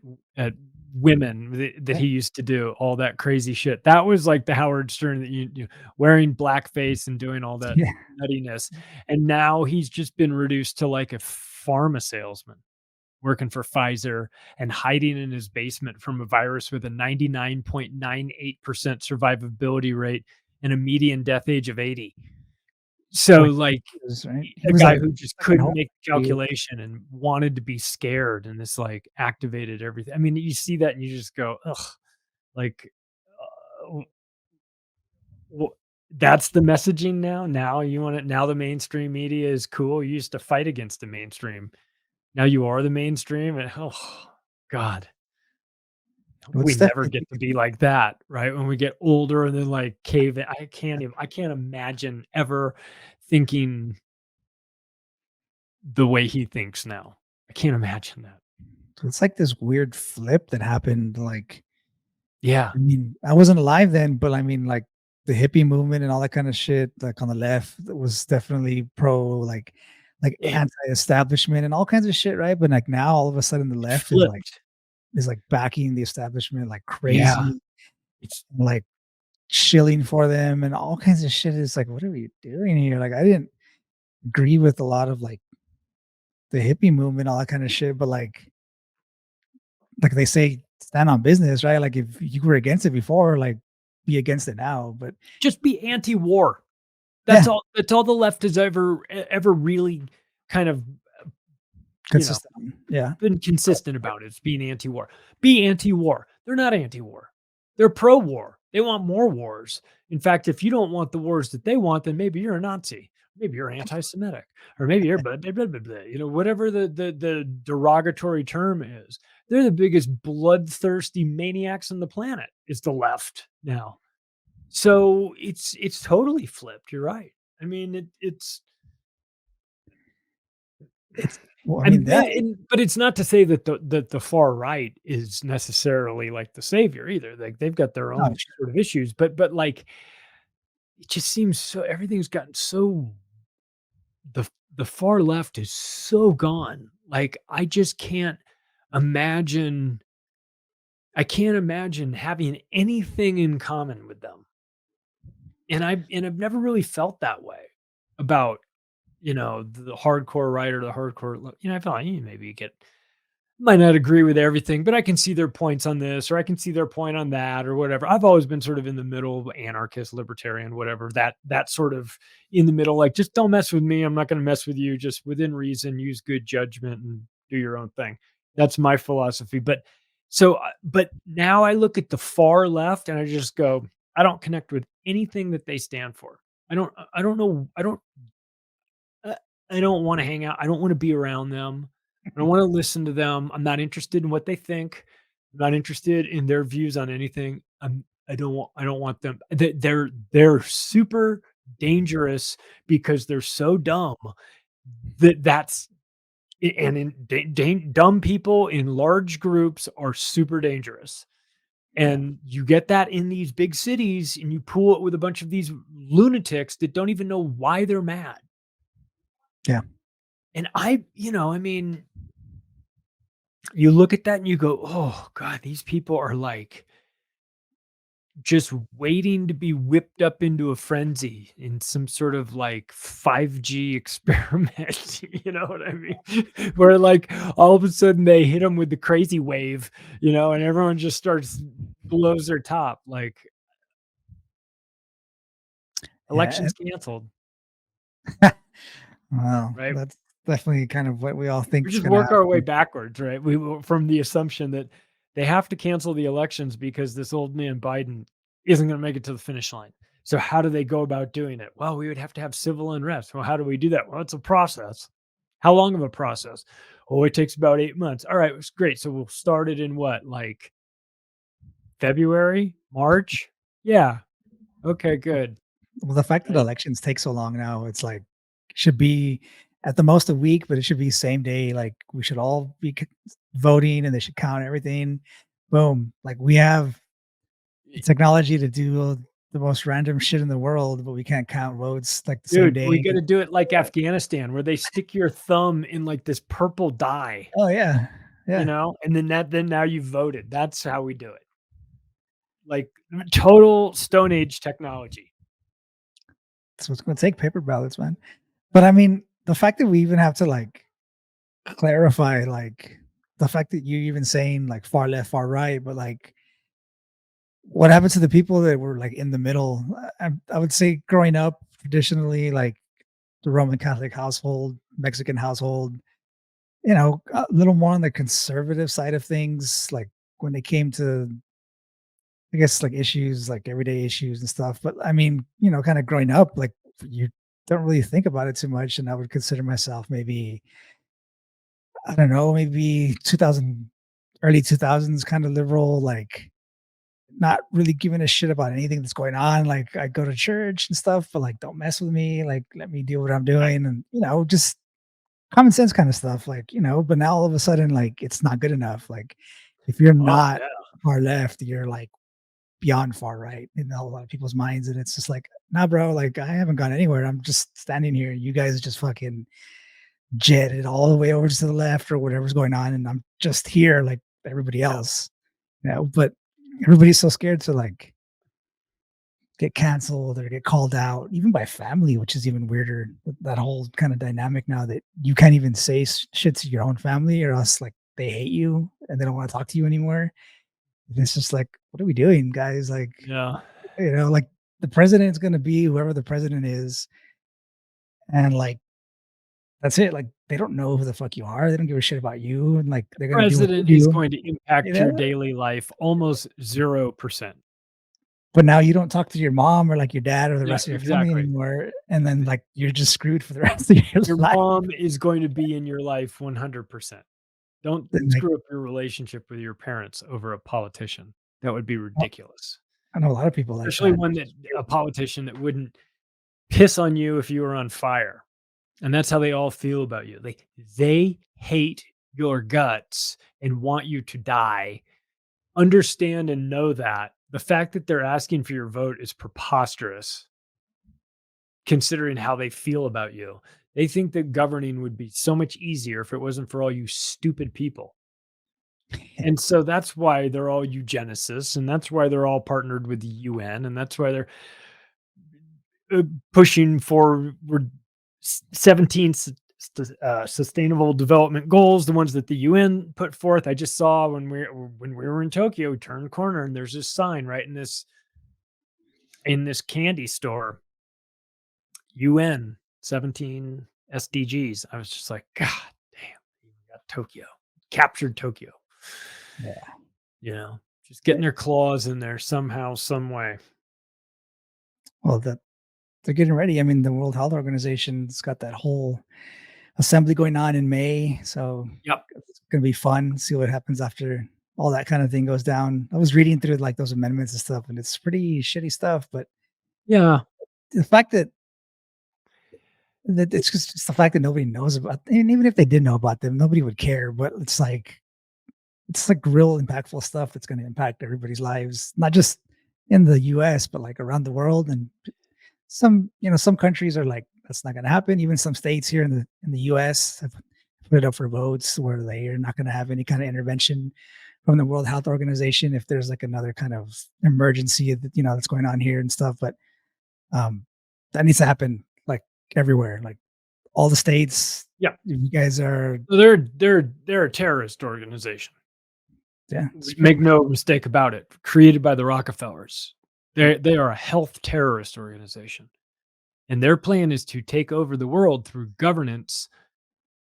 women that Yeah. he used to do all that crazy shit. That was like the Howard Stern that you wearing blackface and doing all that Yeah. nuttiness. And now he's just been reduced to like a pharma salesman working for Pfizer and hiding in his basement from a virus with a 99.98% survivability rate and a median death age of 80. So, Well, like, right? He a was guy like who just fucking couldn't whole make the dude. calculation and wanted to be scared, and this, like, activated everything. I mean, you see that and you just go, "Ugh," like, w w that's the messaging now? Now you want it now the mainstream media is cool? You used to fight against the mainstream. Now you are the mainstream, and, oh, God. Well, We it's never definitely get to be like that, right? When we get older and then, like, cave in I can't imagine ever thinking the way he thinks now. I can't imagine that. it's like this weird flip that happened. Like, Yeah. I mean, I wasn't alive then, but I mean, like the hippie movement and all that kind of shit, like on the left, that was definitely pro, like It anti-establishment and all kinds of shit, right? But like now, all of a sudden, the it left flipped. is like backing the establishment like Yeah. crazy, It's like shilling for them and all kinds of shit. It's like, what are we doing here? Like, I didn't agree with a lot of like the hippie movement, all that kind of shit, but like they say, stand on business, right? Like if you were against it before, like be against it now. But just be anti-war. yeah, That's all the left has ever really kind of, you know, consistent. Yeah, been consistent about it. It's being anti-war. Be anti-war. They're not anti-war. They're pro-war. They want more wars. In fact, if you don't want the wars that they want, then maybe you're a Nazi. Maybe you're anti-Semitic, or maybe you're blah, blah, blah, blah, blah, whatever the derogatory term is. They're the biggest bloodthirsty maniacs on the planet. Is the left now. So it's totally flipped. You're right. I mean, it's it's well, I mean that. but it's not to say that the far right is necessarily like the savior either. Like they've got their No, own sort of issues, but like it just seems so everything's gotten so the the far left is so gone. Like imagine I can't imagine having anything in common with them. I've never really felt that way about, the hardcore right or the hardcore I feel like maybe you might not agree with everything, but I can see their points on this, or I can see their point on that, or whatever. I've always been sort of in the middle, anarchist, libertarian, whatever. That sort of in the middle, like just don't mess with me. I'm not going to mess with you. Just within reason, use good judgment and do your own thing. That's my philosophy. But now I look at the far left and I just go, I don't connect with anything that they stand for. I don't know. Uh, I don't wanna hang out. I don't wanna be around them. I don't wanna listen to them. I'm not interested in what they think. I'm not interested in their views on anything. I don't want them they're super dangerous because they're so dumb that's and in dumb people in large groups are super dangerous. yeah, And you get that in these big cities and you pool it with a bunch of these lunatics that don't even know why they're mad. yeah. And I mean, you look at that and you go, "Oh god, these people are like just waiting to be whipped up into a frenzy in some sort of like 5G experiment." You know what I mean? Where like all of a sudden they hit them with the crazy wave, and everyone just starts blows their top like Yeah. elections canceled, Well, right? that's definitely kind of what we all think We is just gonna work our way happen. backwards, right? From the assumption that they have to cancel the elections because this old man Biden isn't going to make it to the finish line. So how do they go about doing it? Well, we would have to have civil unrest. Well, how do we do that? Well, it's a process. How long of a process? Oh, it takes about 8 months. All right, it's great. So we'll start it in what, like February, March? Yeah. Okay, good. Well, the fact that Right. elections take so long now, it's like should be at the most a week, but it should be same day. Like we should all be voting, and they should count everything. Boom! Like we have the technology to do the most random shit in the world, but we can't count votes like the same Dude, we day. gotta do it like Afghanistan, where they stick your thumb in, like, this purple dye, Oh yeah, you yeah. know, and then now you voted. That's how we do it. Like, total Stone Age technology. So it's going to take paper ballots, man. But I mean, the fact that we even have to like clarify, like the fact that you even saying like far left, far right, but like what happened to the people that were like in the middle? I would say growing up traditionally, like the Roman Catholic household, Mexican household, a little more on the conservative side of things, like when it came to, I guess, like issues, like everyday issues and stuff. But I mean, kind of growing up, like you don't really think about it too much. And I would consider myself maybe, I don't know, maybe 2000, early 2000s kind of liberal, like not really giving a shit about anything that's going on. Like I go to church and stuff, but like don't mess with me. Like let me do what I'm doing, and just common sense kind of stuff. Like but now all of a sudden, like it's not good enough. Like if you're Oh, not yeah. far left, you're like beyond far right in a lot of people's minds, and it's just like, nah, bro. Like I haven't gone anywhere. I'm just standing here. You guys just fucking jetted all the way over to the left or whatever's going on, and I'm just here like everybody Yeah. else. But everybody's so scared to like get canceled or get called out, even by family, which is even weirder. That whole kind of dynamic now that you can't even say shit to your own family, or else like they hate you and they don't want to talk to you anymore. And it's just like, what are we doing, guys? Like, Yeah. like the president's gonna be whoever the president is, and like that's it. Like they don't know who the fuck you are. They don't give a shit about you, and like they're gonna do what they President is do. going to You impact your know? daily life almost 0%. But now you don't talk to your mom or like your dad or the Yeah, rest of your family exactly. anymore, and then like you're just screwed for the rest of your Your life. mom is going to be in your life 100%. Don't And like screw up your relationship with your parents over a politician. That would be well, ridiculous. I know a lot of people like Especially that. one that a politician that wouldn't piss on you if you were on fire. And that's how they all feel about you. They hate your guts and want you to die. Understand and know that. The fact that they're asking for your vote is preposterous, considering how they feel about you. They think that governing would be so much easier if it wasn't for all you stupid people. And so that's why they're all eugenicists, and that's why they're all partnered with the UN, and that's why they're pushing for 17 sustainable development goals, the ones that the UN put forth. I just saw when we were in Tokyo, we turned the corner and there's this sign right in this candy store, UN 17 SDGs. I was just like, God damn, we got Tokyo, captured Tokyo. Yeah. Just getting their claws in there somehow, some way. Well, they're getting ready. I mean, the World Health Organization's got that whole assembly going on in May, so Yep. it's gonna be fun. See what happens after all that kind of thing goes down. I was reading through like those amendments and stuff, and it's pretty shitty stuff. But Yeah. the fact that it's just the fact that nobody knows about, and even if they did know about them, nobody would care. But it's like real impactful stuff that's going to impact everybody's lives, not just in the US, but like around the world. And some countries are like, that's not going to happen. Even some states here in the US have put it up for votes where they are not going to have any kind of intervention from the World Health Organization if there's like another kind of emergency that's going on here and stuff. But um, that needs to happen like everywhere, like all the states. Yeah. You guys are, So they're a terrorist organization. yeah, Make no mistake about it. Created by the Rockefellers. They are a health terrorist organization. And their plan is to take over the world through governance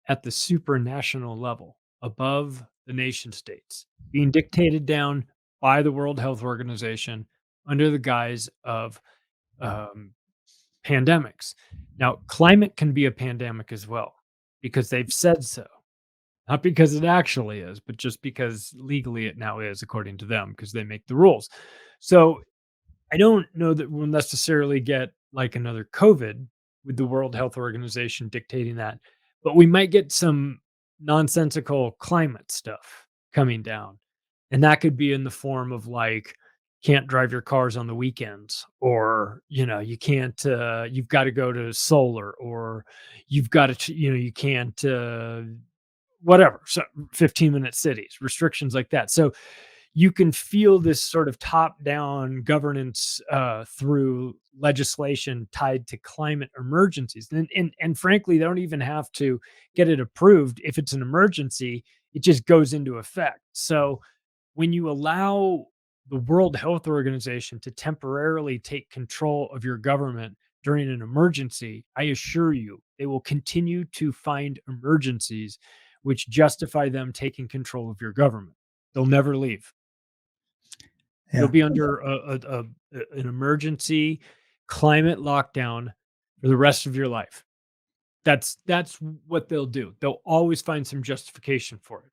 at the supranational level, above the nation states, being dictated down by the World Health Organization under the guise of um, pandemics. Now, climate can be a pandemic as well because they've said so. Not because it actually is, but just because legally it now is, according to them, because they make the rules. So I don't know that we'll necessarily get like another COVID with the World Health Organization dictating that, but we might get some nonsensical climate stuff coming down. And that could be in the form of like can't drive your cars on the weekends, or you can't, you've got to go to solar, or you've got to, you can't, whatever. So 15-minute cities, restrictions like that. So you can feel this sort of top-down governance through legislation tied to climate emergencies, and frankly, they don't even have to get it approved. If it's an emergency, it just goes into effect. So when you allow the World Health Organization to temporarily take control of your government during an emergency, I assure you, they will continue to find emergencies which justify them taking control of your government. They'll never leave. You'll Yeah. be under an emergency climate lockdown for the rest of your life. That's what they'll do. They'll always find some justification for it.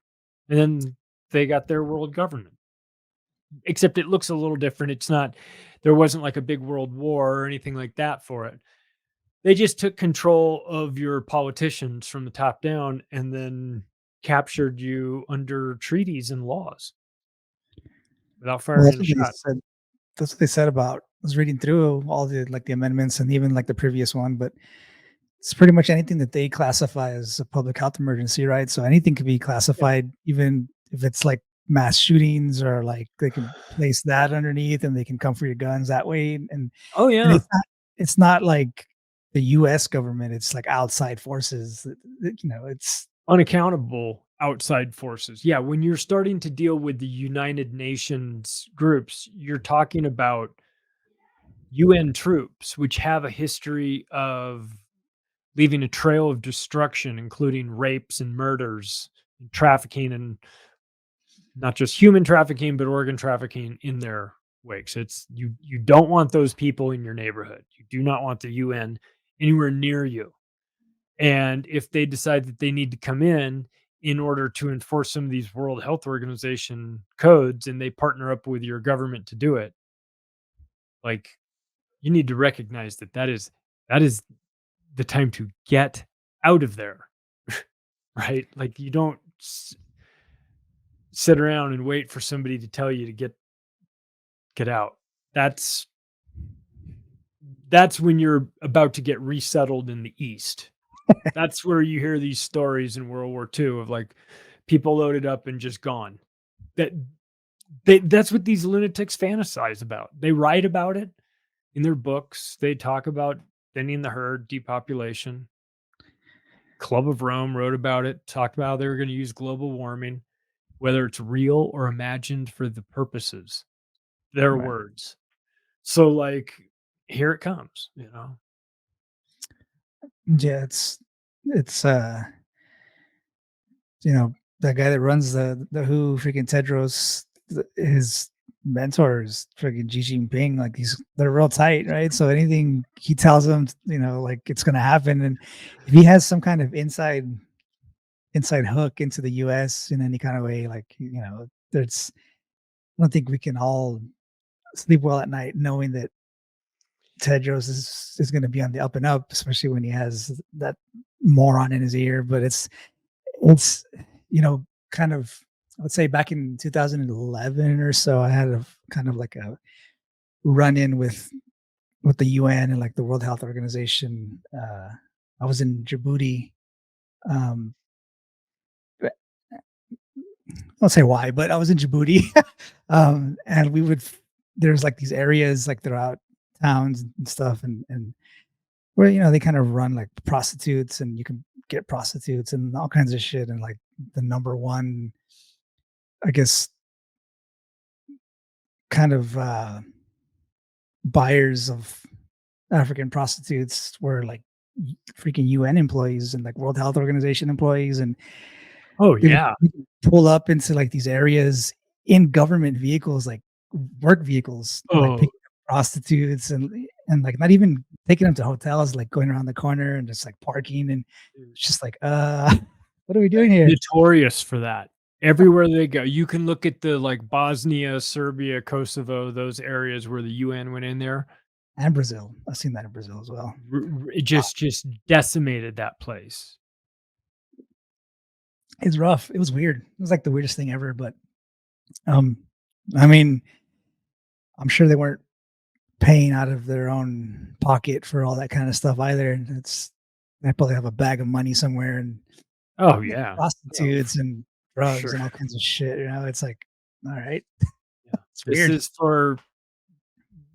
And then they got their world government. Except it looks a little different. It's not, there wasn't like a big world war or anything like that for it. They just took control of your politicians from the top down and then captured you under treaties and laws without Well, firing a shot. that's what they said about. I was reading through all the amendments and even like the previous one, but it's pretty much anything that they classify as a public health emergency, right? So anything could be classified, even if it's like mass shootings, or like they can place that underneath and they can come for your guns that way. Oh And yeah. it's not like the US government, it's like outside forces. It's Unaccountable outside forces. Yeah, when you're starting to deal with the United Nations groups, you're talking about UN troops, which have a history of leaving a trail of destruction, including rapes and murders, and trafficking, and not just human trafficking, but organ trafficking in their wakes. It's you don't want those people in your neighborhood. You do not want the UN anywhere near you. And if they decide that they need to come in order to enforce some of these World Health Organization codes, and they partner up with your government to do it, like, you need to recognize that that is the time to get out of there, right? Like, you don't sit around and wait for somebody to tell you to get out. That's when you're about to get resettled in the East. That's where you hear these stories in World War II of like people loaded up and just gone. That that's what these lunatics fantasize about. They write about it in their books. They talk about thinning the herd, depopulation. Club of Rome wrote about it, talked about how they were going to use global warming, whether it's real or imagined for the purposes. Their right. words. So like here it comes, Yeah, it's that guy that runs the WHO, freaking Tedros, his mentor is freaking Xi Jinping. Like they're real tight, right? So anything he tells them, like it's gonna happen. And if he has some kind of inside hook into the US in any kind of way, like there's I don't think we can all sleep well at night knowing that Tedros is going to be on the up and up, especially when he has that moron in his ear. But it's kind of, I would say back in 2011 or so, I had a kind of like a run in with the UN and like the World Health Organization. I was in Djibouti. But I won't say why, but I was in Djibouti, and there's like these areas like throughout towns and stuff, and where they kind of run like prostitutes, and you can get prostitutes and all kinds of shit, and like the number one, I guess, kind of buyers of African prostitutes were like freaking UN employees and like World Health Organization employees, and Oh they would yeah. pull up into like these areas in government vehicles, like work vehicles, and like Oh, picking up prostitutes and like not even taking them to hotels, like going around the corner and just like parking, and it's just like, what are we doing here? notorious for that. Everywhere they go, you can look at the like Bosnia, Serbia, Kosovo, those areas where the UN went in there. And Brazil, I've seen that in Brazil as well. It just decimated that place. It's rough. It was weird. It was like the weirdest thing ever. But um, I mean, I'm sure they weren't paying out of their own pocket for all that kind of stuff either. And they probably have a bag of money somewhere and Oh yeah. No, prostitutes and drugs sure. and all kinds of shit. It's like, all right, Yeah. it's This weird. is for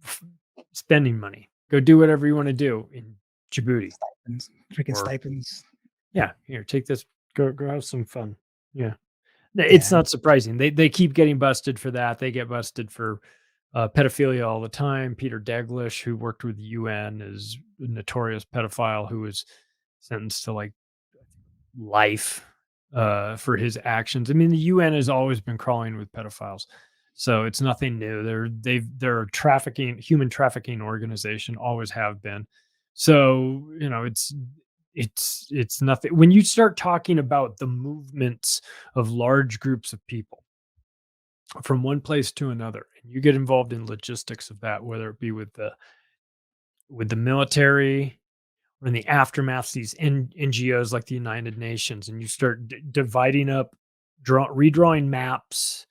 f- spending money. Go do whatever you want to do in Djibouti. Stipends, freaking Or stipends. yeah, here, take this. Go have some fun. Yeah. It's Yeah, not surprising. They keep getting busted for that. They get busted for pedophilia all the time. Peter Daglish, who worked with the UN, is a notorious pedophile who was sentenced to like life for his actions. I mean, the UN has always been crawling with pedophiles, so it's nothing new. They're a human trafficking organization, always have been. So it's nothing. When you start talking about the movements of large groups of people from one place to another, and you get involved in logistics of that, whether it be with the military or in the aftermath, these NGOs like the United Nations, and you start dividing up, redrawing maps,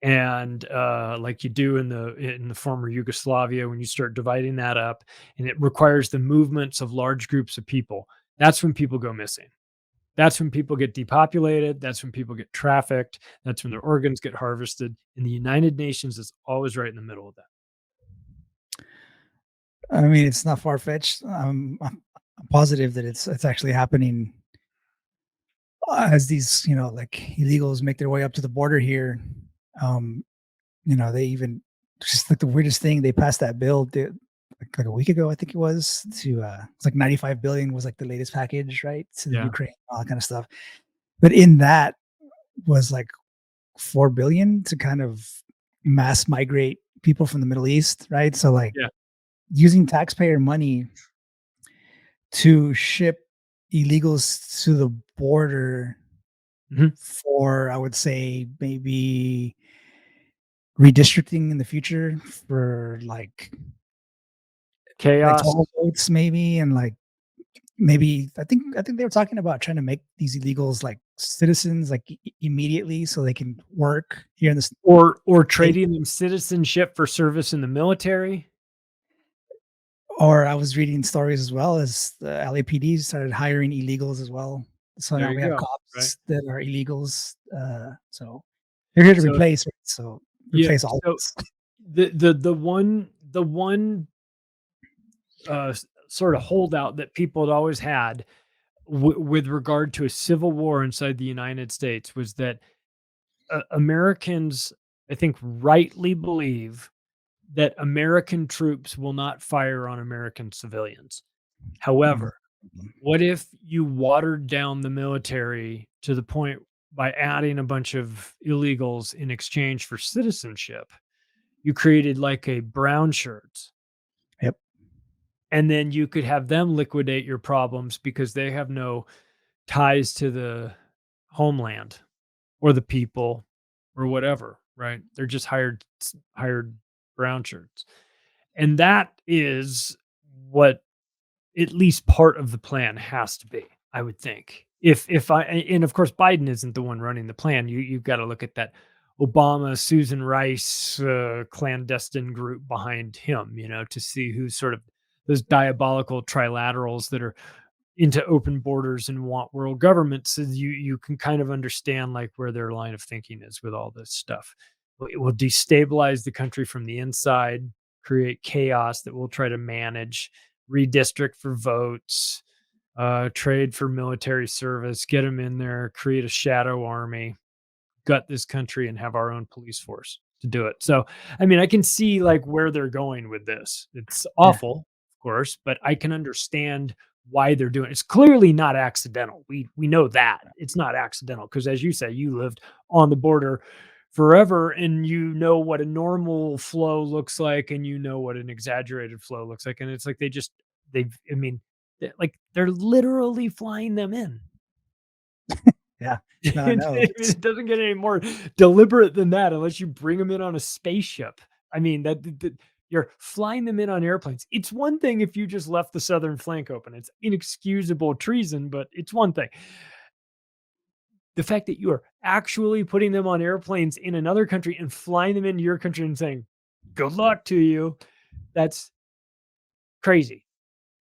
and like you do in the former Yugoslavia, when you start dividing that up, and it requires the movements of large groups of people. That's when people go missing. That's when people get depopulated. That's when people get trafficked. That's when their organs get harvested. And the United Nations is always right in the middle of that. I mean, it's not far fetched. I'm positive that it's actually happening as these like illegals make their way up to the border here. Um, they even just like the weirdest thing, they passed that bill like a week ago, I think it was, to it's like 95 billion was like the latest package, right? To the Yeah. Ukraine, all that kind of stuff. But in that was like 4 billion to kind of mass migrate people from the Middle East, right? So like Yeah. using taxpayer money to ship illegals to the border Mhm. for, I would say, maybe redistricting in the future for like Chaos. electoral votes, maybe, and like maybe I think they were talking about trying to make these illegals like citizens like immediately so they can work here in the Or state. trading them citizenship for service in the military. Or I was reading stories as well as the LAPD started hiring illegals as well. So There now we you have go, right? cops that are illegals. So they're here to So replace, right? So yeah, replace all of so us. the one sort of holdout that people had always had with regard to a civil war inside the United States was that Americans, I think, rightly believe that American troops will not fire on American civilians. Mhm. However, what if you watered down the military to the point by adding a bunch of illegals in exchange for citizenship? You created like a brown shirts, Yep. and then you could have them liquidate your problems because they have no ties to the homeland or the people or whatever, right? They're just hired brown shirts. And that is what at least part of the plan has to be, I would think. If I and of course Biden isn't the one running the plan. You've got to look at that Obama, Susan Rice clandestine group behind him, to see who's sort of those diabolical trilaterals that are into open borders and want world government. So you can kind of understand like where their line of thinking is with all this stuff. It will destabilize the country from the inside, create chaos that we'll try to manage, redistrict for votes, trade for military service, get them in there, create a shadow army, gut this country, and have our own police force to do it. So, I mean, I can see like where they're going with this. It's Yeah. awful, of course, but I can understand why they're doing it. It's clearly not accidental. We know that it's not accidental because, as you say, you lived on the border forever, and you know what a normal flow looks like, and you know what an exaggerated flow looks like, and it's like they've. I mean, they're literally flying them in. Yeah. No, It no. it doesn't get any more deliberate than that unless you bring them in on a spaceship. I mean, that you're flying them in on airplanes. It's one thing if you just left the southern flank open. It's inexcusable treason, but it's one thing. The fact that you are actually putting them on airplanes in another country and flying them into your country and saying, Good luck to you. That's crazy.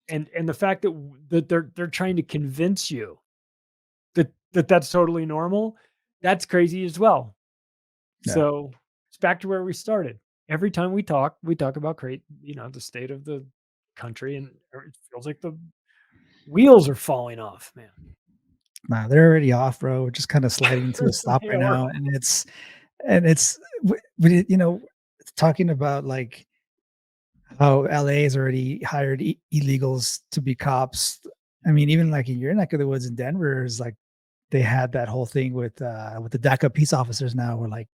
And the fact that they're trying to convince you that that's totally normal, that's crazy as well. Yeah. So it's back to where we started. Every time we talk about the state of the country, and it feels like the wheels are falling off, man. Nah, they're already off, bro. We're just kind of sliding into a stop They right are. now, and it's talking about like how LA has already hired illegals to be cops. I mean, even like in your neck of the woods in Denver is like they had that whole thing with the DACA peace officers now, where like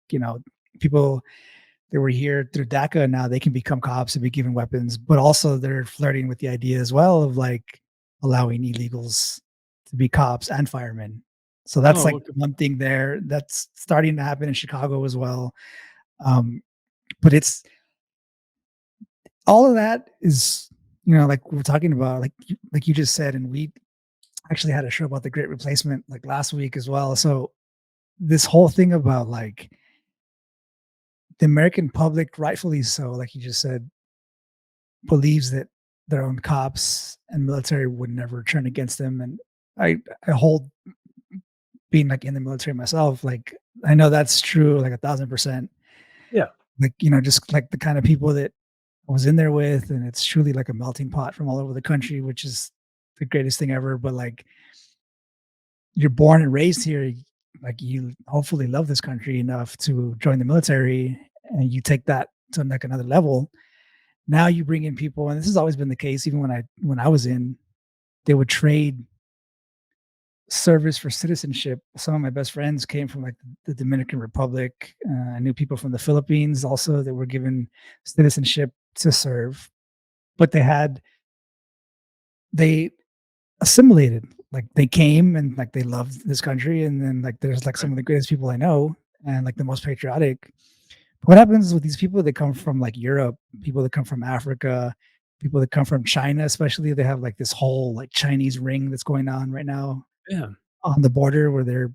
people that were here through DACA now they can become cops and be given weapons, but also they're flirting with the idea as well of like allowing illegals to be cops and firemen. So that's Oh, like look. one thing there that's starting to happen in Chicago as well. But it's all of that is like we're talking about like you just said, and we actually had a show about the Great Replacement like last week as well. So this whole thing about like the American public, rightfully so, like you just said, believes that their own cops and military would never turn against them. And I hold being like in the military myself, like I know that's true, like 1,000%. Yeah. Like, just like the kind of people that I was in there with, and it's truly like a melting pot from all over the country, which is the greatest thing ever. But like you're born and raised here, like you hopefully love this country enough to join the military, and you take that to like another level. Now you bring in people, and this has always been the case. Even when I was in, they would trade service for citizenship. Some of my best friends came from like the Dominican Republic. I knew people from the Philippines also that were given citizenship to serve, but they assimilated. Like they came and like they loved this country, and then like there's like some Right. of the greatest people I know and like the most patriotic. What happens with these people that come from like Europe, people that come from Africa, people that come from China, especially, they have like this whole like Chinese ring that's going on right now Yeah. on the border where they're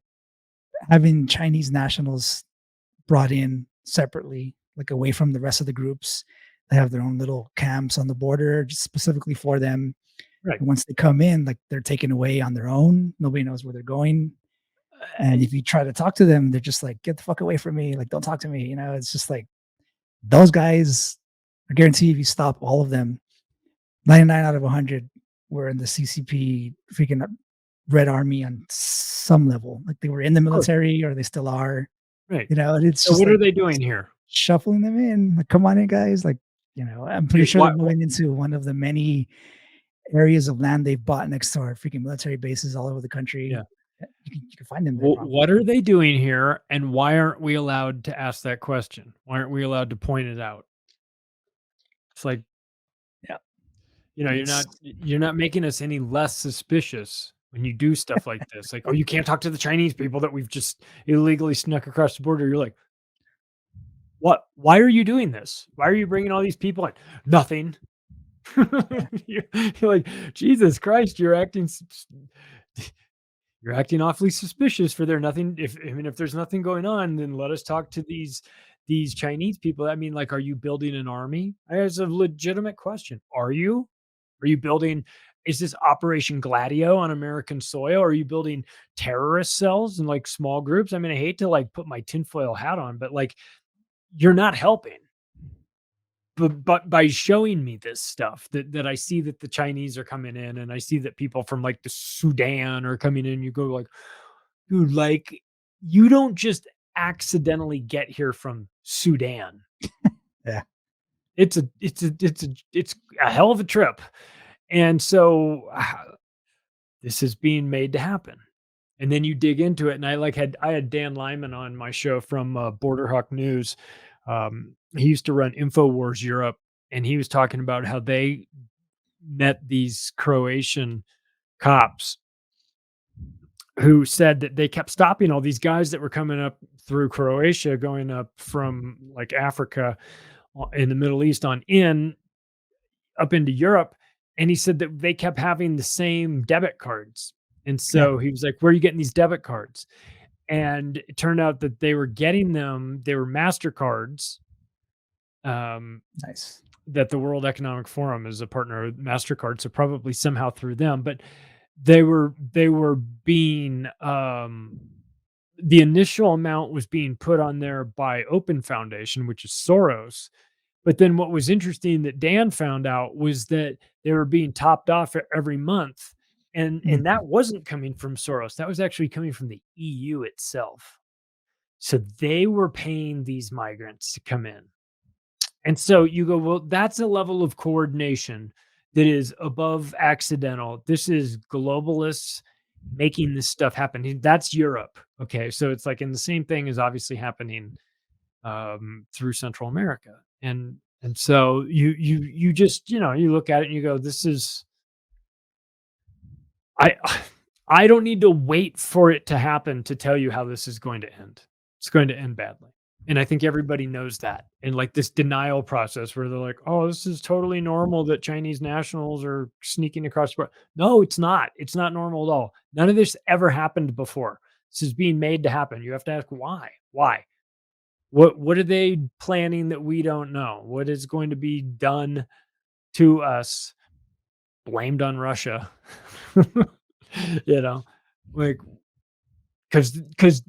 having Chinese nationals brought in separately, like away from the rest of the groups. They have their own little camps on the border just specifically for them. Right. And once they come in, like they're taken away on their own. Nobody knows where they're going. And if you try to talk to them, they're just like, get the fuck away from me. Like, don't talk to me. It's just like those guys, I guarantee if you stop all of them, 99 out of 100 were in the CCP freaking Red Army on some level. Like they were in the Of course. military or they still are, Right. and it's So just what are like they doing here? shuffling them in. Like, come on in, guys. Like, I'm pretty Hey, sure they're why moving into one of the many areas of land they've bought next to our freaking military bases all over the country. yeah. You can find them there probably. What are they doing here, and why aren't we allowed to ask that question? Why aren't we allowed to point it out? It's like, Yeah. you're It's not making us any less suspicious when you do stuff like this. Like, oh, you can't talk to the Chinese people that we've just illegally snuck across the border. You're like, what? Why are you doing this? Why are you bringing all these people in? Nothing. You're like, Jesus Christ, you're acting awfully suspicious for there nothing. If there's nothing going on, then let us talk to these Chinese people. I mean, like, are you building an army? That's a legitimate question. Are you? Are you building? Is this Operation Gladio on American soil? Are you building terrorist cells and like small groups? I mean, I hate to like put my tinfoil hat on, but like, you're not helping. But by showing me this stuff that I see that the Chinese are coming in, and I see that people from like the Sudan are coming in, you go like, dude, like you don't just accidentally get here from Sudan. yeah. It's a hell of a trip. And so this is being made to happen. And then you dig into it, and I had Dan Lyman on my show from Border Hawk News. He used to run InfoWars Europe, and he was talking about how they met these Croatian cops who said that they kept stopping all these guys that were coming up through Croatia, going up from like Africa in the Middle East on in up into Europe. And he said that they kept having the same debit cards. And Yeah. so he was like, where are you getting these debit cards? And it turned out that they were getting them, they were MasterCards Nice. that the World Economic Forum is a partner with MasterCard, so probably somehow through them, but they were being, the initial amount was being put on there by Open Foundation, which is Soros. But then what was interesting that Dan found out was that they were being topped off every month, and Mhm. that wasn't coming from Soros. That was actually coming from the EU itself. So they were paying these migrants to come in. And so you go, well, that's a level of coordination that is above accidental. This is globalists making this stuff happen. That's Europe. Okay. So it's like, and the same thing is obviously happening through Central America. And so you just, you look at it and you go, this is, I I don't need to wait for it to happen to tell you how this is going to end. It's going to end badly. And I think everybody knows that. And like this denial process where they're like, "Oh, this is totally normal that Chinese nationals are sneaking across the border." No, it's not. It's not normal at all. None of this ever happened before. This is being made to happen. You have to ask why? Why? What are they planning that we don't know? What is going to be done to us blamed on Russia? You know, like because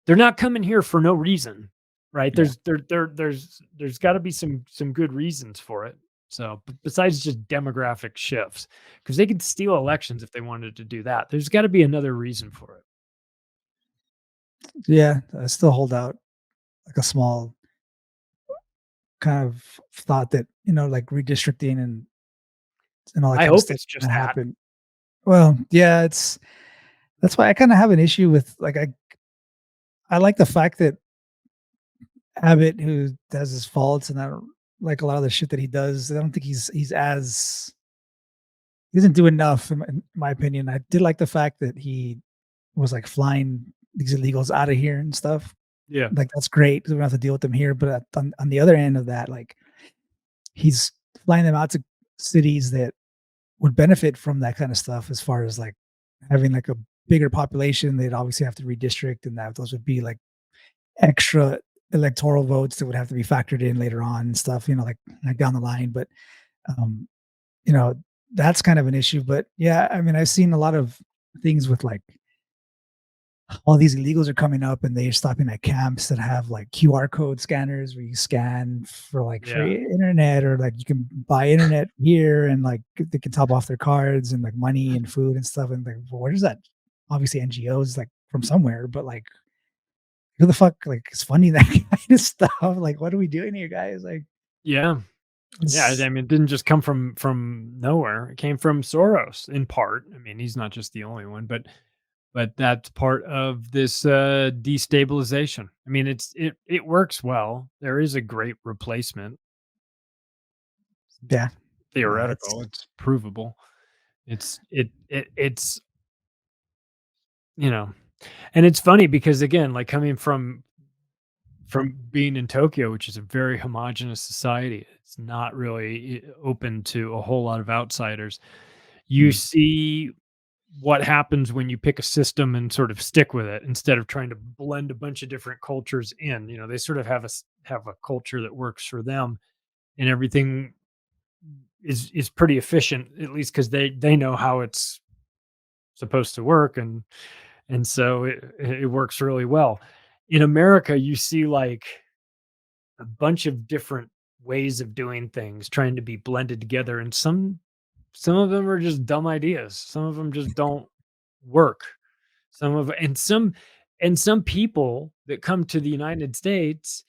they're not coming here for no reason, right? Yeah. There's got to be some good reasons for it. So besides just demographic shifts, because they could steal elections if they wanted to do that. There's got to be another reason for it. Yeah. I still hold out like a small kind of thought that, like redistricting and all that I kind of hope stuff it's is just gonna that. happen. Well, yeah, that's why I kind of have an issue with like I like the fact that Abbott, who has his faults, and I don't like a lot of the shit that he does. I don't think he doesn't do enough in my opinion. I did like the fact that he was like flying these illegals out of here and stuff. Yeah, Like that's great. We don't have to deal with them here. But on the other end of that, like he's flying them out to cities that would benefit from that kind of stuff as far as like having like a bigger population. They'd obviously have to redistrict, and that those would be like extra electoral votes that would have to be factored in later on and stuff, like down the line. But um, you know, that's kind of an issue. But yeah, I mean, I've seen a lot of things with like all these illegals are coming up and they're stopping at camps that have like QR code scanners where you scan for like yeah, free internet, or like you can buy internet here, and like they can top off their cards and like money and food and stuff. And like, well, where does that? Obviously, NGOs like from somewhere, but like who the fuck like is funding that kind of stuff? Like, what are we doing here, guys? Like, yeah, yeah. I it's, mean, it didn't just come from nowhere. It came from Soros in part. I mean, he's not just the only one, but that's part of this destabilization. I mean, it works well. There is a great replacement. yeah, it's Theoretical, it's provable. It's you know, and it's funny because again, like coming from being in Tokyo, which is a very homogenous society, it's not really open to a whole lot of outsiders. You mm, see what happens when you pick a system and sort of stick with it instead of trying to blend a bunch of different cultures in. They sort of have a culture that works for them, and everything is pretty efficient, at least because they know how it's supposed to work, and so it works really well. In America, you see like a bunch of different ways of doing things trying to be blended together, and some of them are just dumb ideas. Some of them just don't work. Some of and some people that come to the United States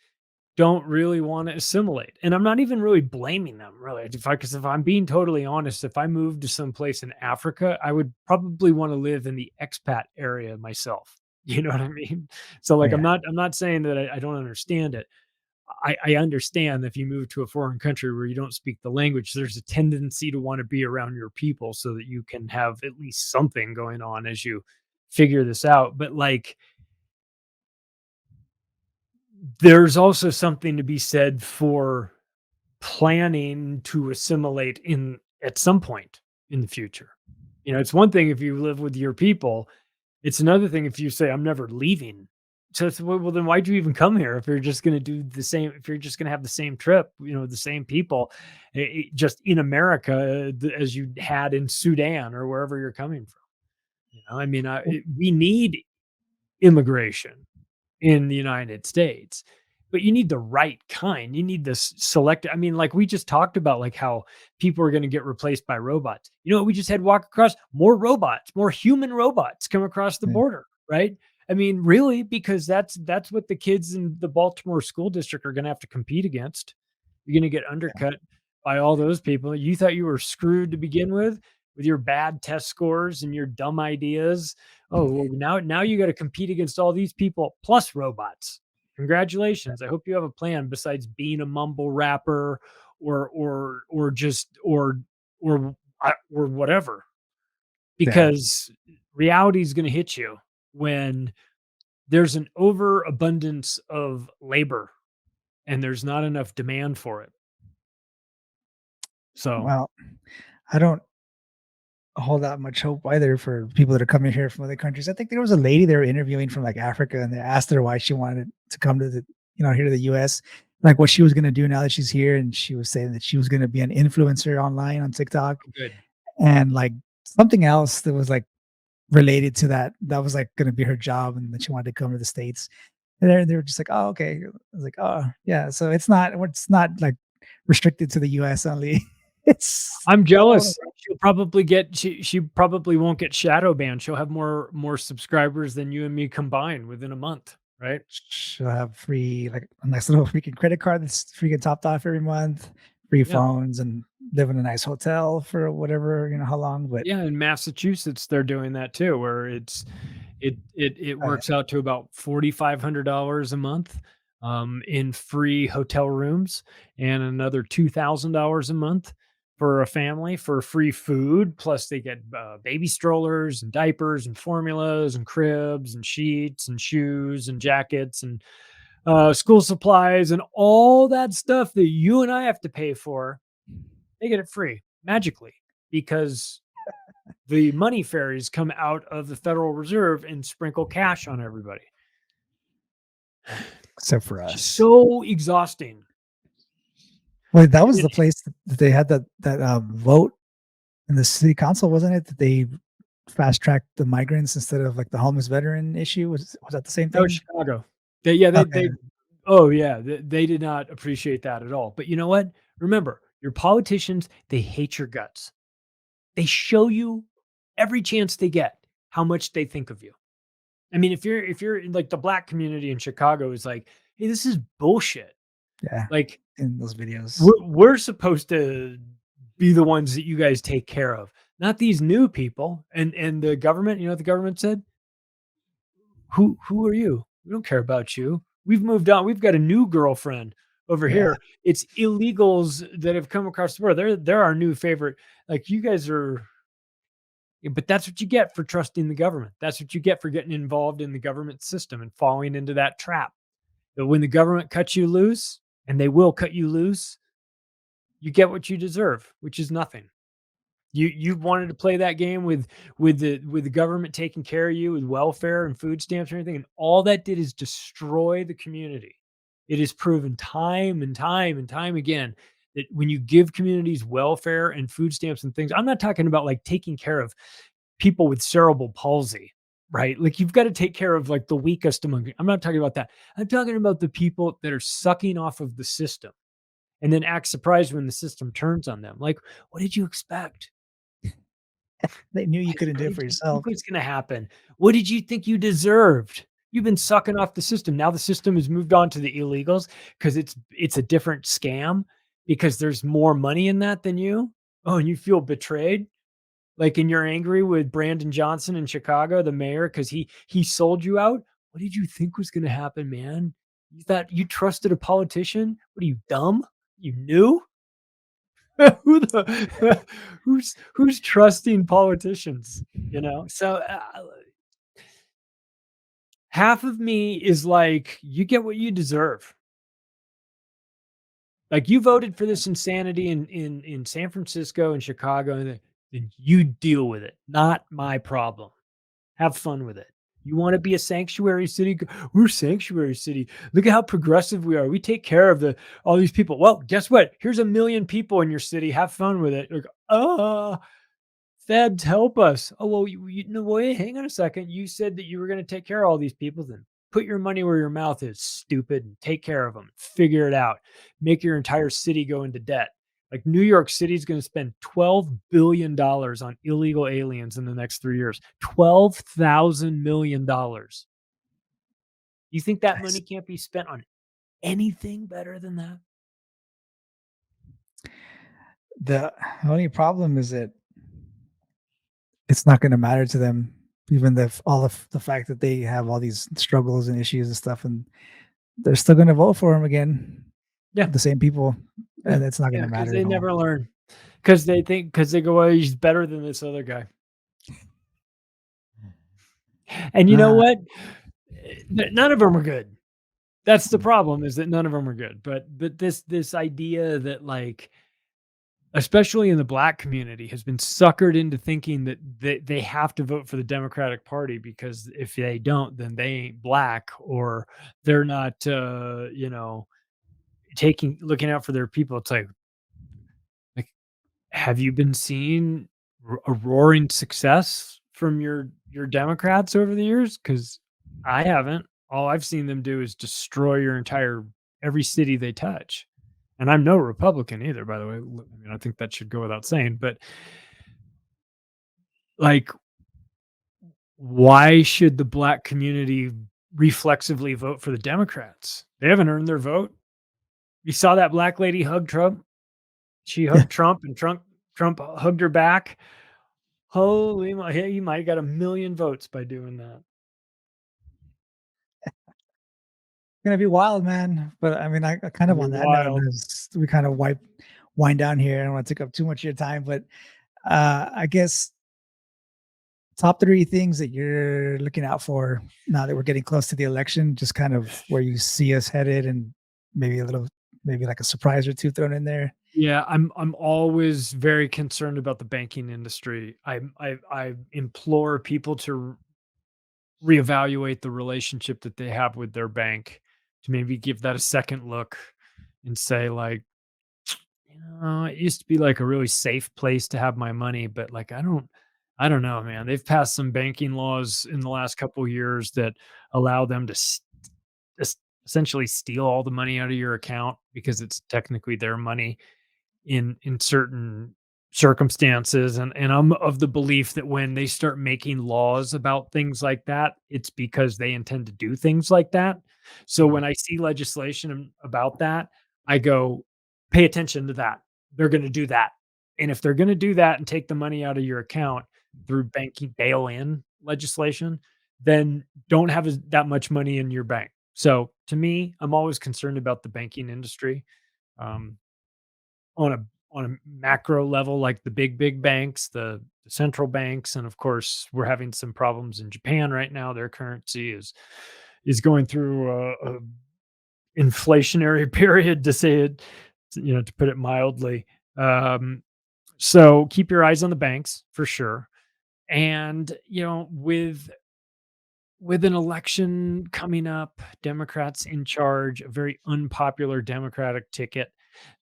don't really want to assimilate. And I'm not even really blaming them, really. Because if I'm being totally honest, if I moved to some place in Africa, I would probably want to live in the expat area myself. You know what I mean? So like yeah, I'm not saying that I don't understand it. I understand if you move to a foreign country where you don't speak the language, there's a tendency to want to be around your people so that you can have at least something going on as you figure this out. But like there's also something to be said for planning to assimilate in at some point in the future. It's one thing if you live with your people. It's another thing if you say, "I'm never leaving," So it's, well, then why'd you even come here if you're just going to do the same? If you're just going to have the same trip, the same people, just in America as you had in Sudan or wherever you're coming from. I mean, we need immigration in the United States, but you need the right kind. You need this select. I mean, like we just talked about, like how people are going to get replaced by robots. What we just had walk across? More robots, more human robots come across the Yeah. border, right? I mean, really, because that's what the kids in the Baltimore school district are going to have to compete against. You're going to get undercut by all those people. You thought you were screwed to begin with your bad test scores and your dumb ideas. Oh, well, now you got to compete against all these people plus robots. Congratulations. I hope you have a plan besides being a mumble rapper or just or whatever. Because reality is going to hit you when there's an overabundance of labor and there's not enough demand for it. So, Well, I don't hold that much hope either for people that are coming here from other countries. I think there was a lady they were interviewing from like Africa, and they asked her why she wanted to come to here to the US, like what she was going to do now that she's here. And she was saying that she was going to be an influencer online on TikTok, good. and like something else that was like related to that was like going to be her job, and then she wanted to come to the States. And they were just like, oh, okay. I was like, oh, yeah. So it's not like restricted to the US only. It's I'm jealous. She'll probably get she probably won't get shadow banned. She'll have more subscribers than you and me combined within a month, right? she'll have free, like a nice little freaking credit card that's freaking topped off every month, free Yeah. phones, and live in a nice hotel for whatever, how long. But Yeah, in Massachusetts, they're doing that too, where it Oh, yeah. works out to about $4,500 a month in free hotel rooms and another $2,000 a month for a family for free food. Plus, they get baby strollers and diapers and formulas and cribs and sheets and shoes and jackets and school supplies and all that stuff that you and I have to pay for. They get it free magically because the money fairies come out of the Federal Reserve and sprinkle cash on everybody. Except for us. So exhausting. Well, that was the place that they had that vote in the city council, wasn't it? That they fast tracked the migrants instead of like the homeless veteran issue. Was that the same No, thing? Chicago. They Okay. oh yeah, they did not appreciate that at all. But you know what? Remember, your politicians, they hate your guts. They show you every chance they get how much they think of you. I mean, if you're in like the black community in Chicago is like, hey, this is bullshit. Yeah, Like in those videos. we're supposed to be the ones that you guys take care of, not these new people. And the government, you know what the government said? Who are you? We don't care about you. We've moved on. We've got a new girlfriend over Yeah. here. It's illegals that have come across the border. They're our new favorite. Like you guys are, but that's what you get for trusting the government. That's what you get for getting involved in the government system and falling into that trap. But when the government cuts you loose, and they will cut you loose, you get what you deserve, which is nothing. You wanted to play that game with the government taking care of you with welfare and food stamps and everything, and all that did is destroy the community. It is proven time and time and time again that when you give communities welfare and food stamps and things, I'm not talking about like taking care of people with cerebral palsy, right? Like you've got to take care of like the weakest among you. I'm not talking about that. I'm talking about the people that are sucking off of the system and then act surprised when the system turns on them. Like, what did you expect? They knew you Like, couldn't what do it did for you think yourself. was gonna happen? What did you think you deserved? You've been sucking off the system. Now the system has moved on to the illegals because it's a different scam because there's more money in that than you. Oh, and you feel betrayed? Like, and you're angry with Brandon Johnson in Chicago, the mayor, because he sold you out? What did you think was gonna happen, man? You thought you trusted a politician? What are you, dumb? You knew? Who the who's trusting politicians, you know? So, half of me is like, you get what you deserve. Like, you voted for this insanity in San Francisco and Chicago, and then you deal with it. Not my problem. Have fun with it. You want to be a sanctuary city? We're sanctuary city. Look at how progressive we are. We take care of all these people. Well, guess what? Here's 1 million people in your city. Have fun with it. Like, feds, help us. Oh, well, no, wait, hang on a second. You said that you were going to take care of all these people. Then put your money where your mouth is, stupid, and take care of them. Figure it out. Make your entire city go into debt. Like New York City is going to spend $12 billion on illegal aliens in the next 3 years. $12,000 million. You think that money can't be spent on anything better than that? The only problem is that it's not going to matter to them, even if all of the fact that they have all these struggles and issues and stuff, and they're still going to vote for him again. Yeah. The same people, Yeah. and it's not going to matter. Because they never learn. Because they go, well, he's better than this other guy. And you know what? None of them are good. That's the problem, is that none of them are good. But this idea that, like, especially in the Black community, has been suckered into thinking that they have to vote for the Democratic Party, because if they don't, then they ain't Black, or they're not, looking out for their people. It's like, have you been seeing a roaring success from your Democrats over the years? Because I haven't. All I've seen them do is destroy every city they touch. And I'm no Republican either, by the way. I mean, I think that should go without saying. But, like, why should the Black community reflexively vote for the Democrats? They haven't earned their vote. You saw that Black lady hug Trump. She hugged Trump, and Trump hugged her back. Holy, you might have got 1 million votes by doing that. Gonna be wild, man. But I mean, I kind of on that note, we kind of wind down here. I don't want to take up too much of your time, but I guess top 3 things that you're looking out for now that we're getting close to the election, just kind of where you see us headed, and maybe like a surprise or two thrown in there. Yeah, I'm always very concerned about the banking industry. I implore people to reevaluate the relationship that they have with their bank, to maybe give that a second look and say, like, it used to be like a really safe place to have my money, but, like, I don't know, man. They've passed some banking laws in the last couple of years that allow them to just essentially steal all the money out of your account, because it's technically their money in certain circumstances. And I'm of the belief that when they start making laws about things like that, it's because they intend to do things like that. So when I see legislation about that, I go, pay attention to that. They're going to do that. And if they're going to do that and take the money out of your account through banking bail-in legislation, then don't have that much money in your bank. So to me, I'm always concerned about the banking industry. On a macro level, like the big banks, the central banks, and of course, we're having some problems in Japan right now. Their currency is going through a inflationary period, to say it, to put it mildly. So keep your eyes on the banks for sure. And with an election coming up, Democrats in charge, a very unpopular Democratic ticket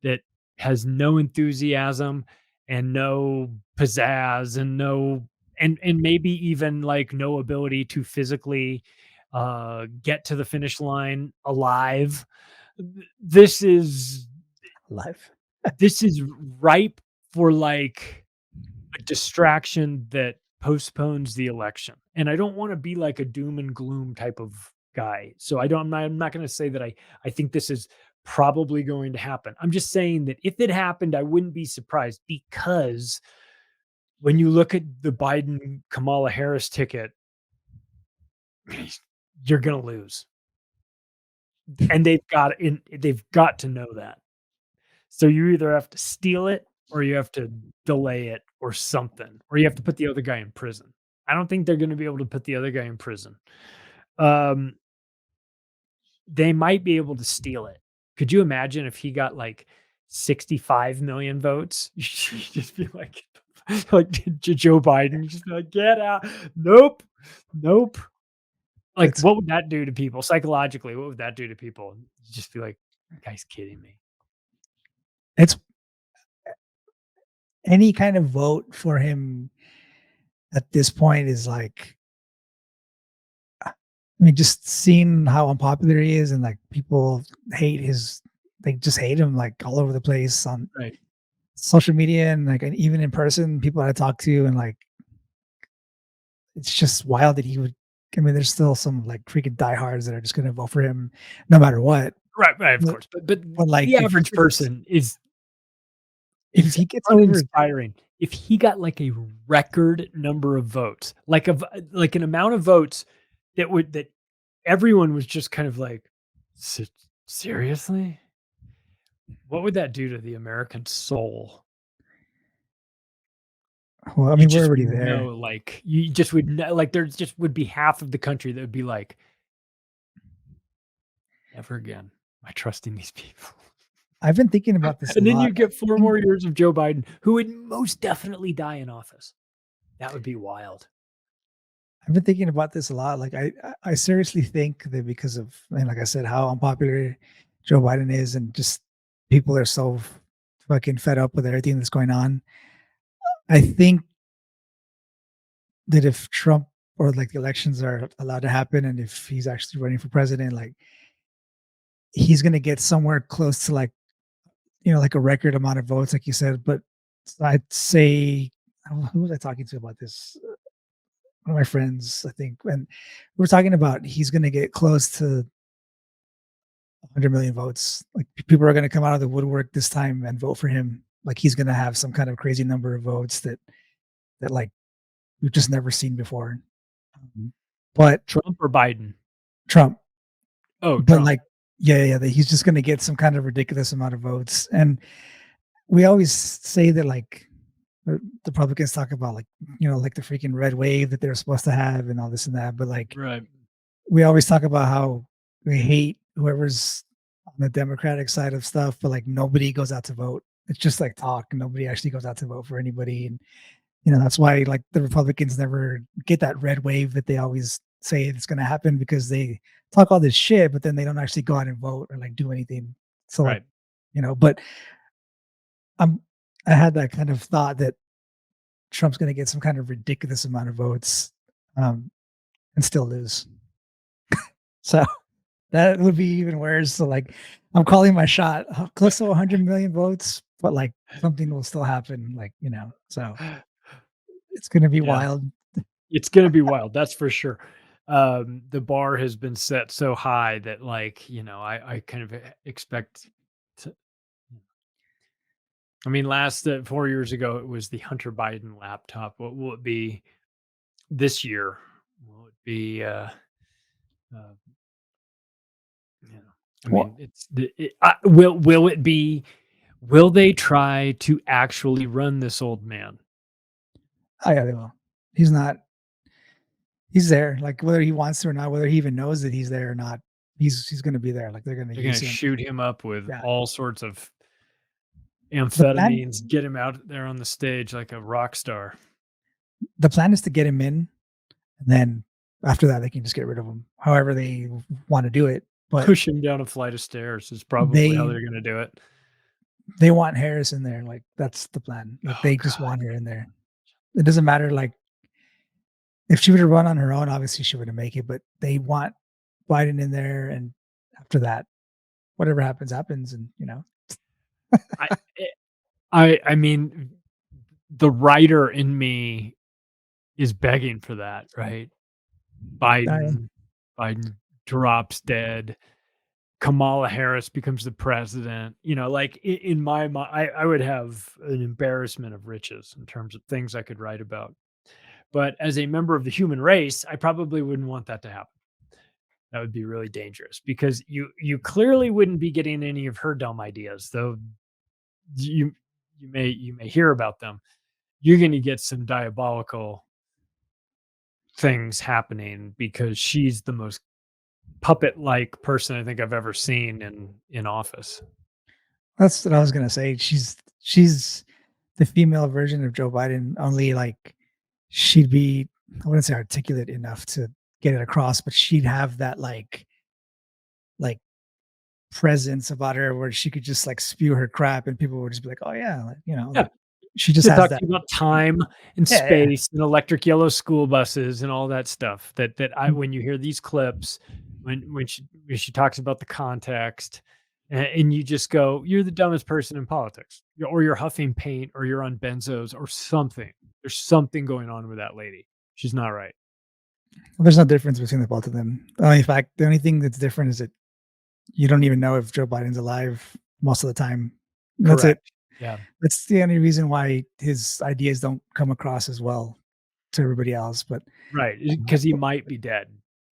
that has no enthusiasm and no pizzazz and maybe even, like, no ability to physically get to the finish line alive. This is Life. this is ripe for, like, a distraction that postpones the election. And I don't want to be like a doom and gloom type of guy. So I'm not going to say that I think this is probably going to happen. I'm just saying that if it happened, I wouldn't be surprised, because when you look at the Biden Kamala Harris ticket, you're going to lose. And they've got to know that. So you either have to steal it, or you have to delay it, or something, or you have to put the other guy in prison. I don't think they're going to be able to put the other guy in prison. They might be able to steal it. Could you imagine if he got like 65 million votes? You just be like Joe Biden, just be like, get out. Nope. Like, It's what would that do to people psychologically? What would that do to people? You just be like, "You guy's kidding me." it's any kind of vote for him at this point is like, I mean, just seeing how unpopular he is and like people they just hate him like all over the place on Right. social media and like and even in person, people that I talk to and like it's just wild that he would. I mean, there's still some like freaking diehards that are just going to vote for him no matter what. Right, of But, course. But but like the average person if is he gets over, uninspiring. If he got, like, a record number of votes, like an amount of votes that everyone was just kind of like, "Se seriously? What would that do to the American soul?" well, I You mean, we're just already would there. know, like, you just would know, like, there just would be half of the country that would be like, "Never again am I trusting these people." I've been thinking about this a And then you lot. get 4 think more years of Joe Biden, who would most definitely die in office. That would be wild. I've been thinking about this a lot. Like I seriously think that because of and like I said, how unpopular Joe Biden is, and just people are so fucking fed up with everything that's going on. I think that if Trump or like the elections are allowed to happen, and if he's actually running for president, like he's gonna get somewhere close to like like a record amount of votes, like you said. But I'd say, who was I talking to about this? One of my friends, I think, and we're talking about he's going to get close to 100 million votes. Like people are going to come out of the woodwork this time and vote for him. Like he's going to have some kind of crazy number of votes that like we've just never seen before. But Trump or Biden? Trump, Oh, but Trump. like yeah, that he's just going to get some kind of ridiculous amount of votes. And we always say that like the Republicans talk about like like the freaking red wave that they're supposed to have and all this and that, but like Right. we always talk about how we hate whoever's on the Democratic side of stuff, but like nobody goes out to vote. It's just like talk. Nobody actually goes out to vote for anybody. And that's why like the Republicans never get that red wave that they always say it's gonna happen, because they talk all this shit, but then they don't actually go out and vote or like do anything. So like, Right. but I'm I had that kind of thought that Trump's gonna get some kind of ridiculous amount of votes, and still lose. So that would be even worse. So like, I'm calling my shot close to 100 million votes, but like something will still happen. Like so it's gonna be Yeah. wild. It's gonna be wild, that's for sure. The bar has been set so high that, like, I kind of expect to I mean, 4 years ago, it was the Hunter Biden laptop. What will it be this year? Will it be, uh, you know, I Well, mean, it's the it will it be will they try to actually run this old man? yeah, they will. He's not. He's there. Like whether he wants to or not, whether he even knows that he's there or not, he's gonna be there. Like they're gonna They're gonna use him. shoot him up with Yeah. all sorts of The plan. amphetamines, get him out there on the stage like a rock star. The plan is to get him in, and then after that, they can just get rid of him. However they want to do it, but Push him down a flight of stairs is probably how they they're gonna do it. they want Harris in there. Like that's the plan. Like Oh they just god. want her in there. It doesn't matter. Like if she were to run on her own, obviously she wouldn't make it. But they want Biden in there, and after that, whatever happens, happens. And I eh I mean, the writer in me is begging for that, right? I, Biden Biden drops dead. Kamala Harris becomes the president. Like in my mind, I would have an embarrassment of riches in terms of things I could write about. But as a member of the human race, I probably wouldn't want that to happen. That would be really dangerous because you clearly wouldn't be getting any of her dumb ideas, though you you may hear about them. You're going to get some diabolical things happening because she's the most puppet-like person I think I've ever seen in office. that's what I was gonna say. She's the female version of Joe Biden. Only like she'd be, I wouldn't say articulate enough to get it across, but she'd have that like presence about her where she could just like spew her crap and people would just be like, oh yeah, like, Yeah. like she just She'll has talk to that. you about time and Yeah, yeah. space and electric yellow school buses and all that stuff that I Mm, when you hear these clips, when she talks about the context, and you just go, "You're the dumbest person in politics," or you're huffing paint, or you're on benzos or something. There's something going on with that lady. She's not right. there's no difference between the both of them. The only thing that's different is that you don't even know if Joe Biden's alive most of the time. That's it. Correct. Yeah. That's the only reason why his ideas don't come across as well to everybody else. But Right, because he might be dead.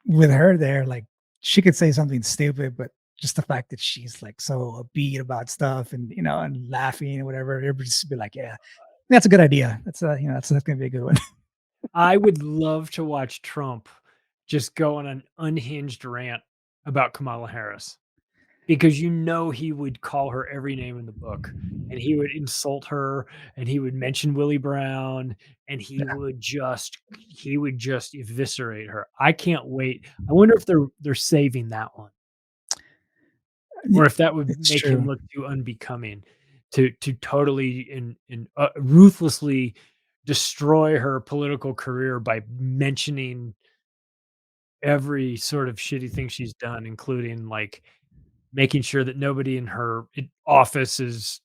with her there, like she could say something stupid, but just the fact that she's like so upbeat about stuff and and laughing and whatever, everybody just be like, yeah, that's a good idea. That's gonna be a good one. I would love to watch Trump just go on an unhinged rant about Kamala Harris. Because he would call her every name in the book, and he would insult her, and he would mention Willie Brown, and he would just eviscerate her. I can't wait. I wonder if they're saving that one, Yeah, or if that would it's make him true. look too unbecoming to totally and ruthlessly destroy her political career by mentioning every sort of shitty thing she's done, including, like, making sure that nobody in her office is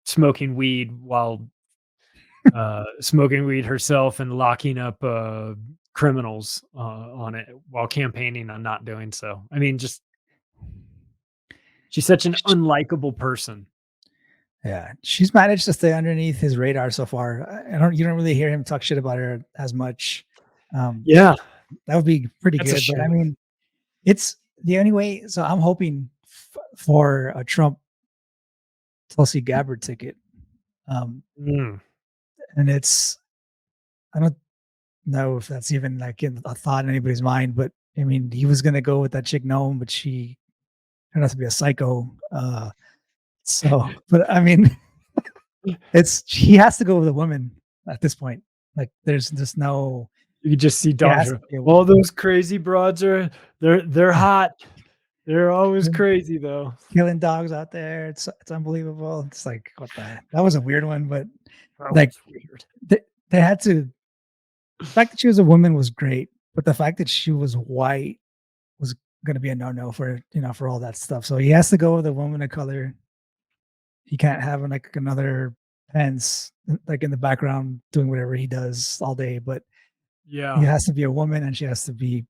smoking weed while smoking weed herself and locking up criminals on it while campaigning on not doing so. I mean, just she's such an unlikable person. Yeah, she's managed to stay underneath his radar so far. I don't You don't really hear him talk shit about her as much. Um, Yeah, that would be pretty that's a good. But I shame. mean, it's the only way. So I'm hoping for a Trump Tulsi Gabbard ticket. Um, Mm. and I don't know if that's even like in a thought in anybody's mind, but I mean, he was gonna go with that chick Gnome, but she turned out to be a psycho. But I mean, he has to go with a woman at this point. Like, there's just no. You could just see It has Donald. to be a All woman. those crazy broads they're hot. They're always crazy though. Killing dogs out there. It's unbelievable. It's like, what the heck? That was a weird one, but That like was weird. they had to. The fact that she was a woman was great, but the fact that she was white was going to be a no-no for for all that stuff. So he has to go with a woman of color. He can't have like another Pence like in the background doing whatever he does all day. But he Yeah. has to be a woman, and she has to be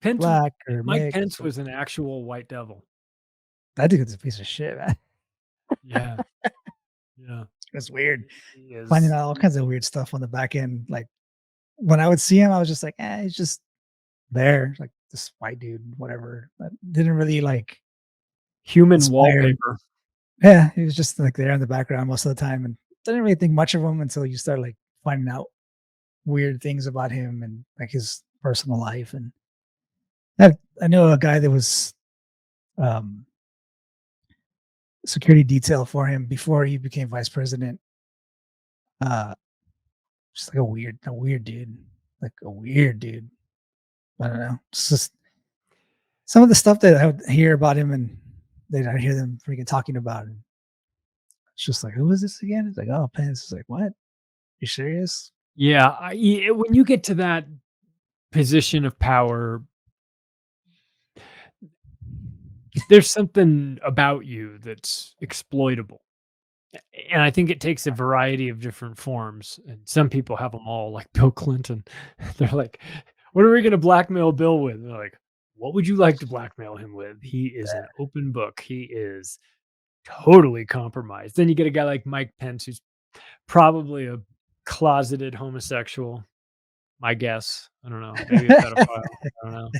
Pence black or Mike mixed. Pence was an actual white devil. That dude's a piece of shit, man. Yeah, yeah. It's weird He finding is out all kinds of weird stuff on the back end. Like when I would see him, I was just like, he's just there, like this white dude, whatever. That didn't really like human inspire. wallpaper. Yeah, he was just like there in the background most of the time, and didn't really think much of him until you start like finding out weird things about him and like his personal life. And I know a guy that was um, security detail for him before he became vice president. Uh, just like a weird dude, like a weird dude. I don't know. It's just some of the stuff that I would hear about him, and then I hear them freaking talking about it. It's just like, who is this again? It's like, oh, Pence. It's like, what? You serious? Yeah, when you get to that position of power, there's something about you that's exploitable. And I think it takes a variety of different forms, and some people have them all, like Bill Clinton. They're like, "What are we gonna blackmail Bill with?" And they're like, "What would you like to blackmail him with? He is an open book. He is totally compromised." Then you get a guy like Mike Pence, who's probably a closeted homosexual, my guess. I don't know, maybe a pedophile, I don't know.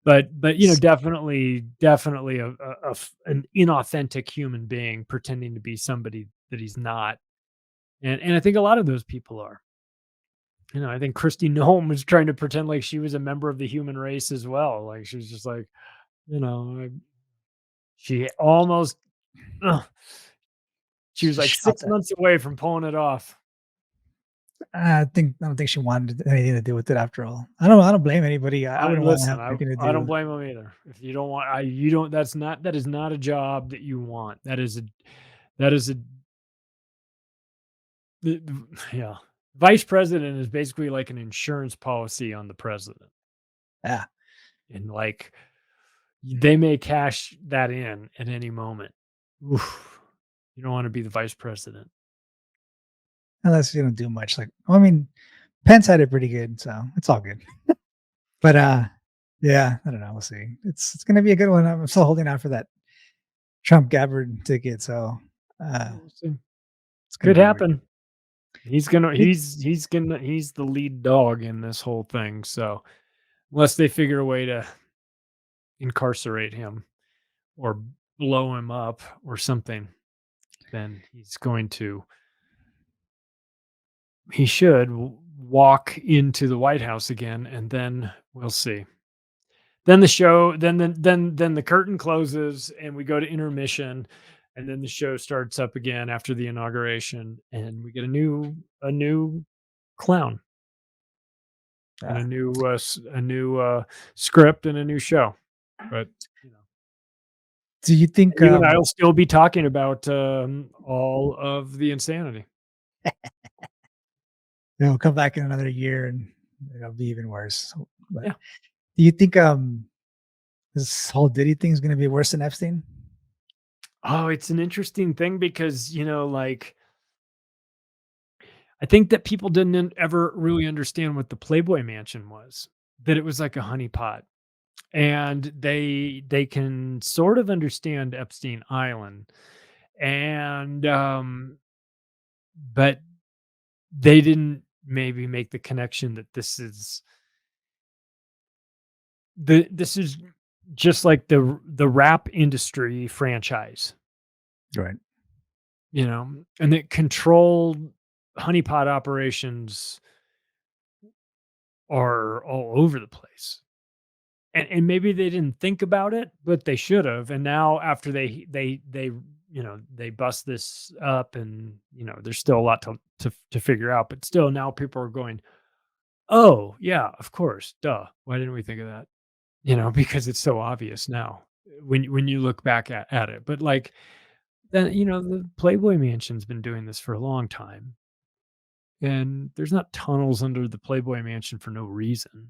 But, definitely an inauthentic human being pretending to be somebody that he's not, and I think a lot of those people are. I think Kristi Noem was trying to pretend like she was a member of the human race as well, like, she was just like, you know, she almost ugh, she was, Just like, shot 6 that. months away from pulling it off. I don't think she wanted anything to do with it after all. I don't blame anybody. I wouldn't want to Listen, have anything to I don't do. blame them either. If you don't want, you don't. That is not a job that you want. That is a yeah. Vice president is basically like an insurance policy on the president, Yeah. and like they may cash that in at any moment. Oof. You don't want to be the vice president. Unless you don't do much. Like, I mean, Pence had it pretty good, so it's all good. But yeah, I don't know. We'll see. It's gonna be a good one. I'm still holding out for that Trump Gabbard ticket, so We'll see. it's gonna Could be weird. happen. He's the lead dog in this whole thing. So unless they figure a way to incarcerate him or blow him up or something, then he should walk into the White House again, and then we'll see. Then the show, then the curtain closes, and we go to intermission, and then the show starts up again after the inauguration, and we get a new clown and Yeah. a new script and a new show. But you know, Do you think you and I will still be talking about all of the insanity. it'll come back in another year and it'll be even worse? But Yeah. do you think this whole Diddy thing is gonna be worse than Epstein? Oh, it's an interesting thing because like I think that people didn't ever really understand what the Playboy Mansion was. That it was like a honeypot, and they can sort of understand Epstein Island, and but they didn't maybe make the connection that this is just like the rap industry franchise, Right. and that controlled honeypot operations are all over the place. And maybe they didn't think about it, but they should have. And now after they bust this up, and there's still a lot to figure out, but still now people are going, "Oh, yeah, of course. Duh. Why didn't we think of that?" Because it's so obvious now when you look back at it. But like then, the Playboy Mansion's been doing this for a long time. And there's not tunnels under the Playboy Mansion for no reason.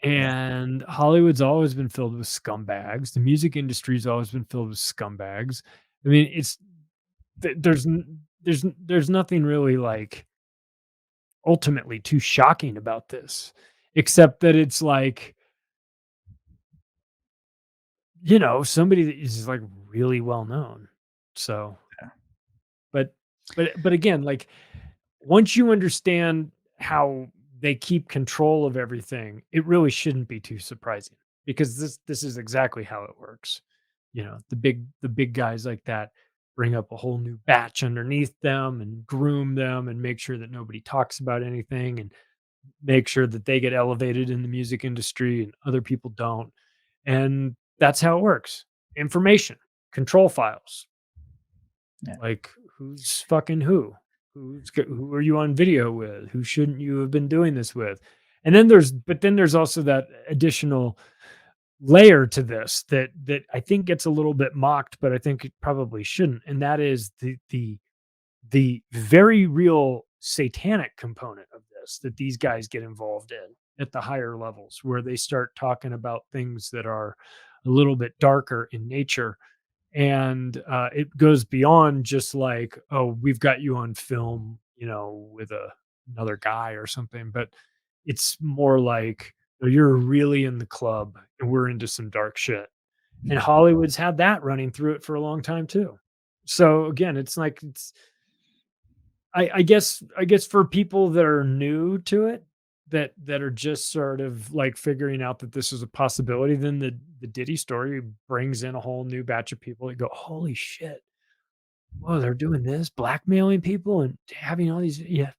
Yeah. And Hollywood's always been filled with scumbags. The music industry's always been filled with scumbags. I mean, there's nothing really like ultimately too shocking about this, except that it's like, somebody that is like really well known. So, Yeah. but again, like once you understand how they keep control of everything, it really shouldn't be too surprising because this is exactly how it works. The big guys like that bring up a whole new batch underneath them and groom them and make sure that nobody talks about anything and make sure that they get elevated in the music industry and other people don't. And that's how it works. Information, control files, Yeah. like who's fucking who are you on video with, who shouldn't you have been doing this with. And then there's also that additional layer to this that I think gets a little bit mocked, but I think it probably shouldn't, and that is the very real satanic component of this that these guys get involved in at the higher levels, where they start talking about things that are a little bit darker in nature. And it goes beyond just like, oh, we've got you on film, with another guy or something, but it's more like, "Oh, you're really in the club and we're into some dark shit." And Hollywood's had that running through it for a long time too. So again, it's like I guess for people that are new to it, that are just sort of like figuring out that this is a possibility, then the Diddy story brings in a whole new batch of people that go, "Holy shit. Whoa, they're doing this, blackmailing people and having all these." Yeah,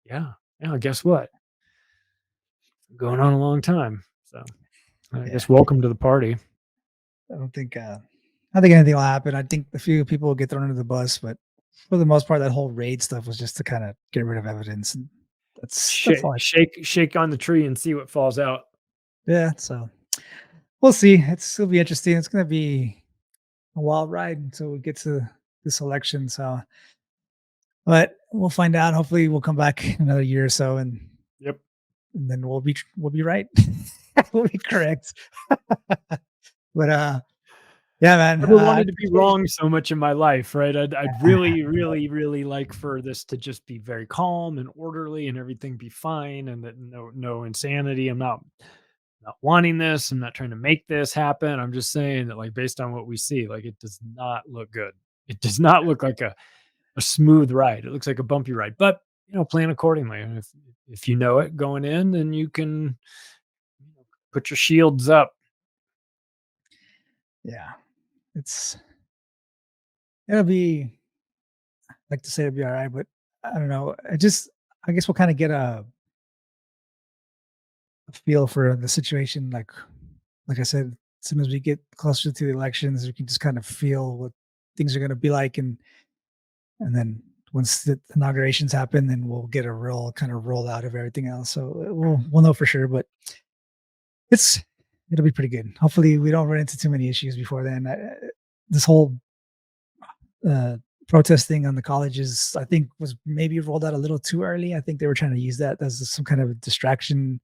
yeah. Yeah, guess what? Going on a long time. So I Yeah. guess welcome to the party. I don't think anything will happen. I think a few people will get thrown under the bus, but for the most part, that whole raid stuff was just to kind of get rid of evidence, and that's all. Shake on the tree and see what falls out. Yeah, so we'll see. It'll be interesting. It's gonna be a wild ride until we get to this election. So, but we'll find out. Hopefully, we'll come back in another year or so, and Yep. then we'll be right. We'll be correct. But yeah, man. Never wanted to be wrong so much in my life, right? I'd really, really, really like for this to just be very calm and orderly and everything be fine and that no insanity. I'm not wanting this. I'm not trying to make this happen. I'm just saying that, like, based on what we see, like, it does not look good. It does not look like a smooth ride. It looks like a bumpy ride, but plan accordingly. And if you know it going in, then you can put your shields up. Yeah, it'll be. I like to say it'll be all right, but I don't know. I guess we'll kind of get a feel for the situation. Like I said, as soon as we get closer to the elections, we can just kind of feel what things are going to be like, and then once the inaugurations happen, then we'll get a real kind of rollout of everything else. So we'll know for sure, but it'll be pretty good. Hopefully, we don't run into too many issues before then. This whole uh, protesting on the colleges, I think, was maybe rolled out a little too early. I think they were trying to use that as some kind of a distraction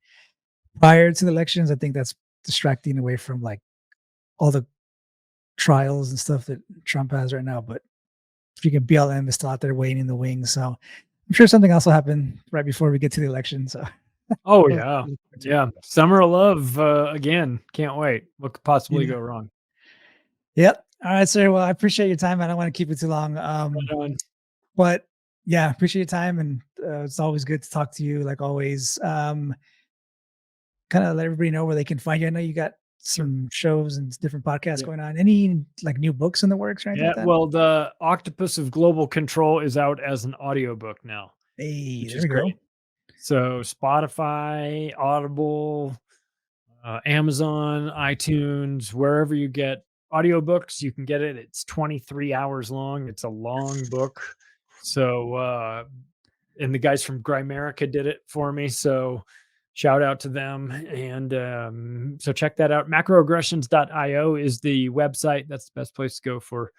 prior to the elections. I think that's distracting away from like all the trials and stuff that Trump has right now. But freaking BLM is still out there waiting in the wings. So I'm sure something else will happen right before we get to the election. So Oh yeah. Yeah. Summer of love again. Can't wait. What could possibly Yeah. go wrong? Yep. All right, sir. Well, I appreciate your time. I don't want to keep it too long. Right on. But yeah, appreciate your time. And it's always good to talk to you, like always. Kind of let everybody know where they can find you. I know you got some shows and different podcasts Yeah. going on. Any like new books in the works or anything Yeah, like that? well, the Octopus of Global Control is out as an audiobook now, Hey, which there is we go. great. So Spotify, Audible, Amazon, iTunes, wherever you get audiobooks, you can get it. It's 23 hours long. It's a long book. So, and the guys from Grimerica did it for me. So shout out to them. And so check that out. Macroaggressions.io is the website. That's the best place to go for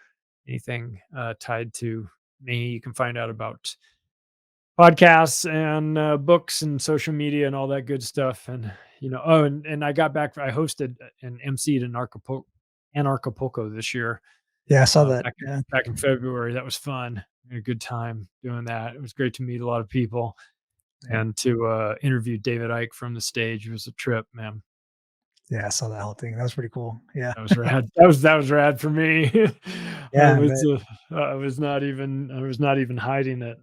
anything tied to me. You can find out about podcasts and books and social media and all that good stuff. And and I got back. I hosted and emceed in Anarchapulco this year. Yeah, I saw that. Yeah. Back in February. That was fun. I had a good time doing that. It was great to meet a lot of people Yeah. and to interview David Icke from the stage. It was a trip, man. Yeah, I saw that whole thing. That was pretty cool. Yeah. That was rad. That was rad for me. Yeah, but I was not even hiding it.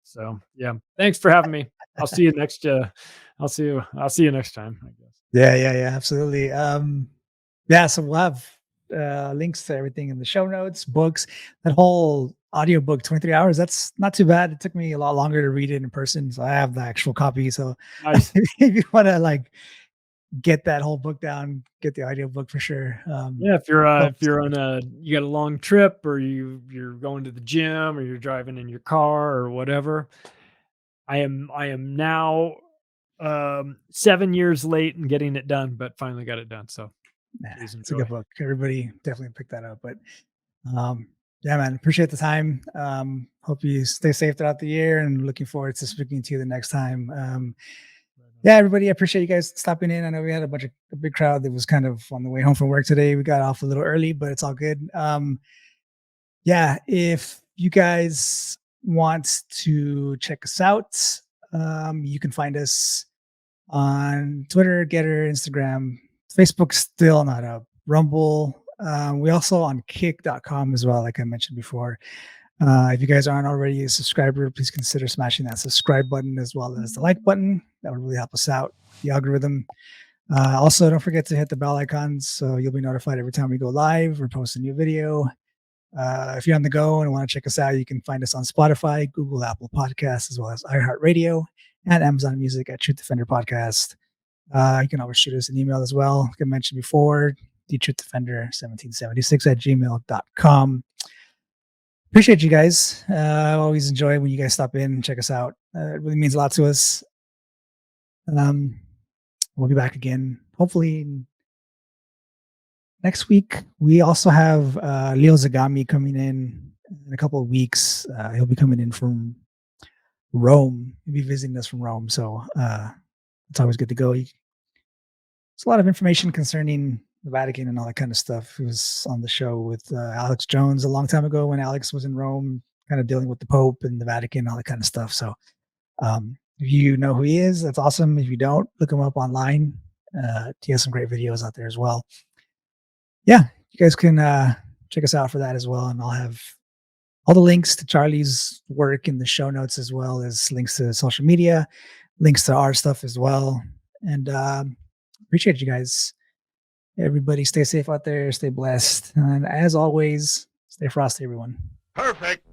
So yeah, thanks for having me. I'll see you next. I'll see you next time, I guess. yeah, absolutely. Yeah, so we'll have links to everything in the show notes, books, that whole audiobook, 23 hours. That's not too bad. It took me a lot longer to read it in person. So I have the actual copy. So Nice. if you want to like get that whole book down, get the audiobook for sure. Yeah, if you're on you got a long trip or you're going to the gym or you're driving in your car or whatever. I am now 7 years late in getting it done, but finally got it done. So please It's a enjoy. good book. Everybody definitely pick that up. But um, yeah, man, appreciate the time. Hope you stay safe throughout the year and looking forward to speaking to you the next time. Yeah, everybody, I appreciate you guys stopping in. I know we had a big crowd that was kind of on the way home from work today. We got off a little early, but it's all good. Yeah, if you guys want to check us out, you can find us on Twitter, Getter, Instagram, Facebook, still not up, Rumble. We also on kick.com as well, like I mentioned before. If you guys aren't already a subscriber, please consider smashing that subscribe button as well as the like button. That would really help us out, the algorithm. Also, don't forget to hit the bell icons so you'll be notified every time we go live or post a new video. If you're on the go and want to check us out, you can find us on Spotify, Google, Apple Podcasts, as well as iHeartRadio and Amazon Music at Truth Defender Podcast. You can always shoot us an email as well. Like I mentioned before, thetruthDefender1776 at gmail.com. appreciate you guys. I always enjoy when you guys stop in and check us out. It really means a lot to us. We'll be back again, hopefully next week. We also have Leo Zagami coming in a couple of weeks. He'll be coming in from Rome. He'll be visiting us from Rome. So it's always good to go. It's a lot of information concerning the Vatican and all that kind of stuff. He was on the show with Alex Jones a long time ago when Alex was in Rome, kind of dealing with the Pope and the Vatican, all that kind of stuff. So if you know who he is, that's awesome. If you don't, look him up online. He has some great videos out there as well. Yeah, you guys can check us out for that as well. And I'll have all the links to Charlie's work in the show notes, as well as links to social media, links to our stuff as well. And appreciate you guys. Everybody stay safe out there, stay blessed. And as always, stay frosty, everyone. Perfect.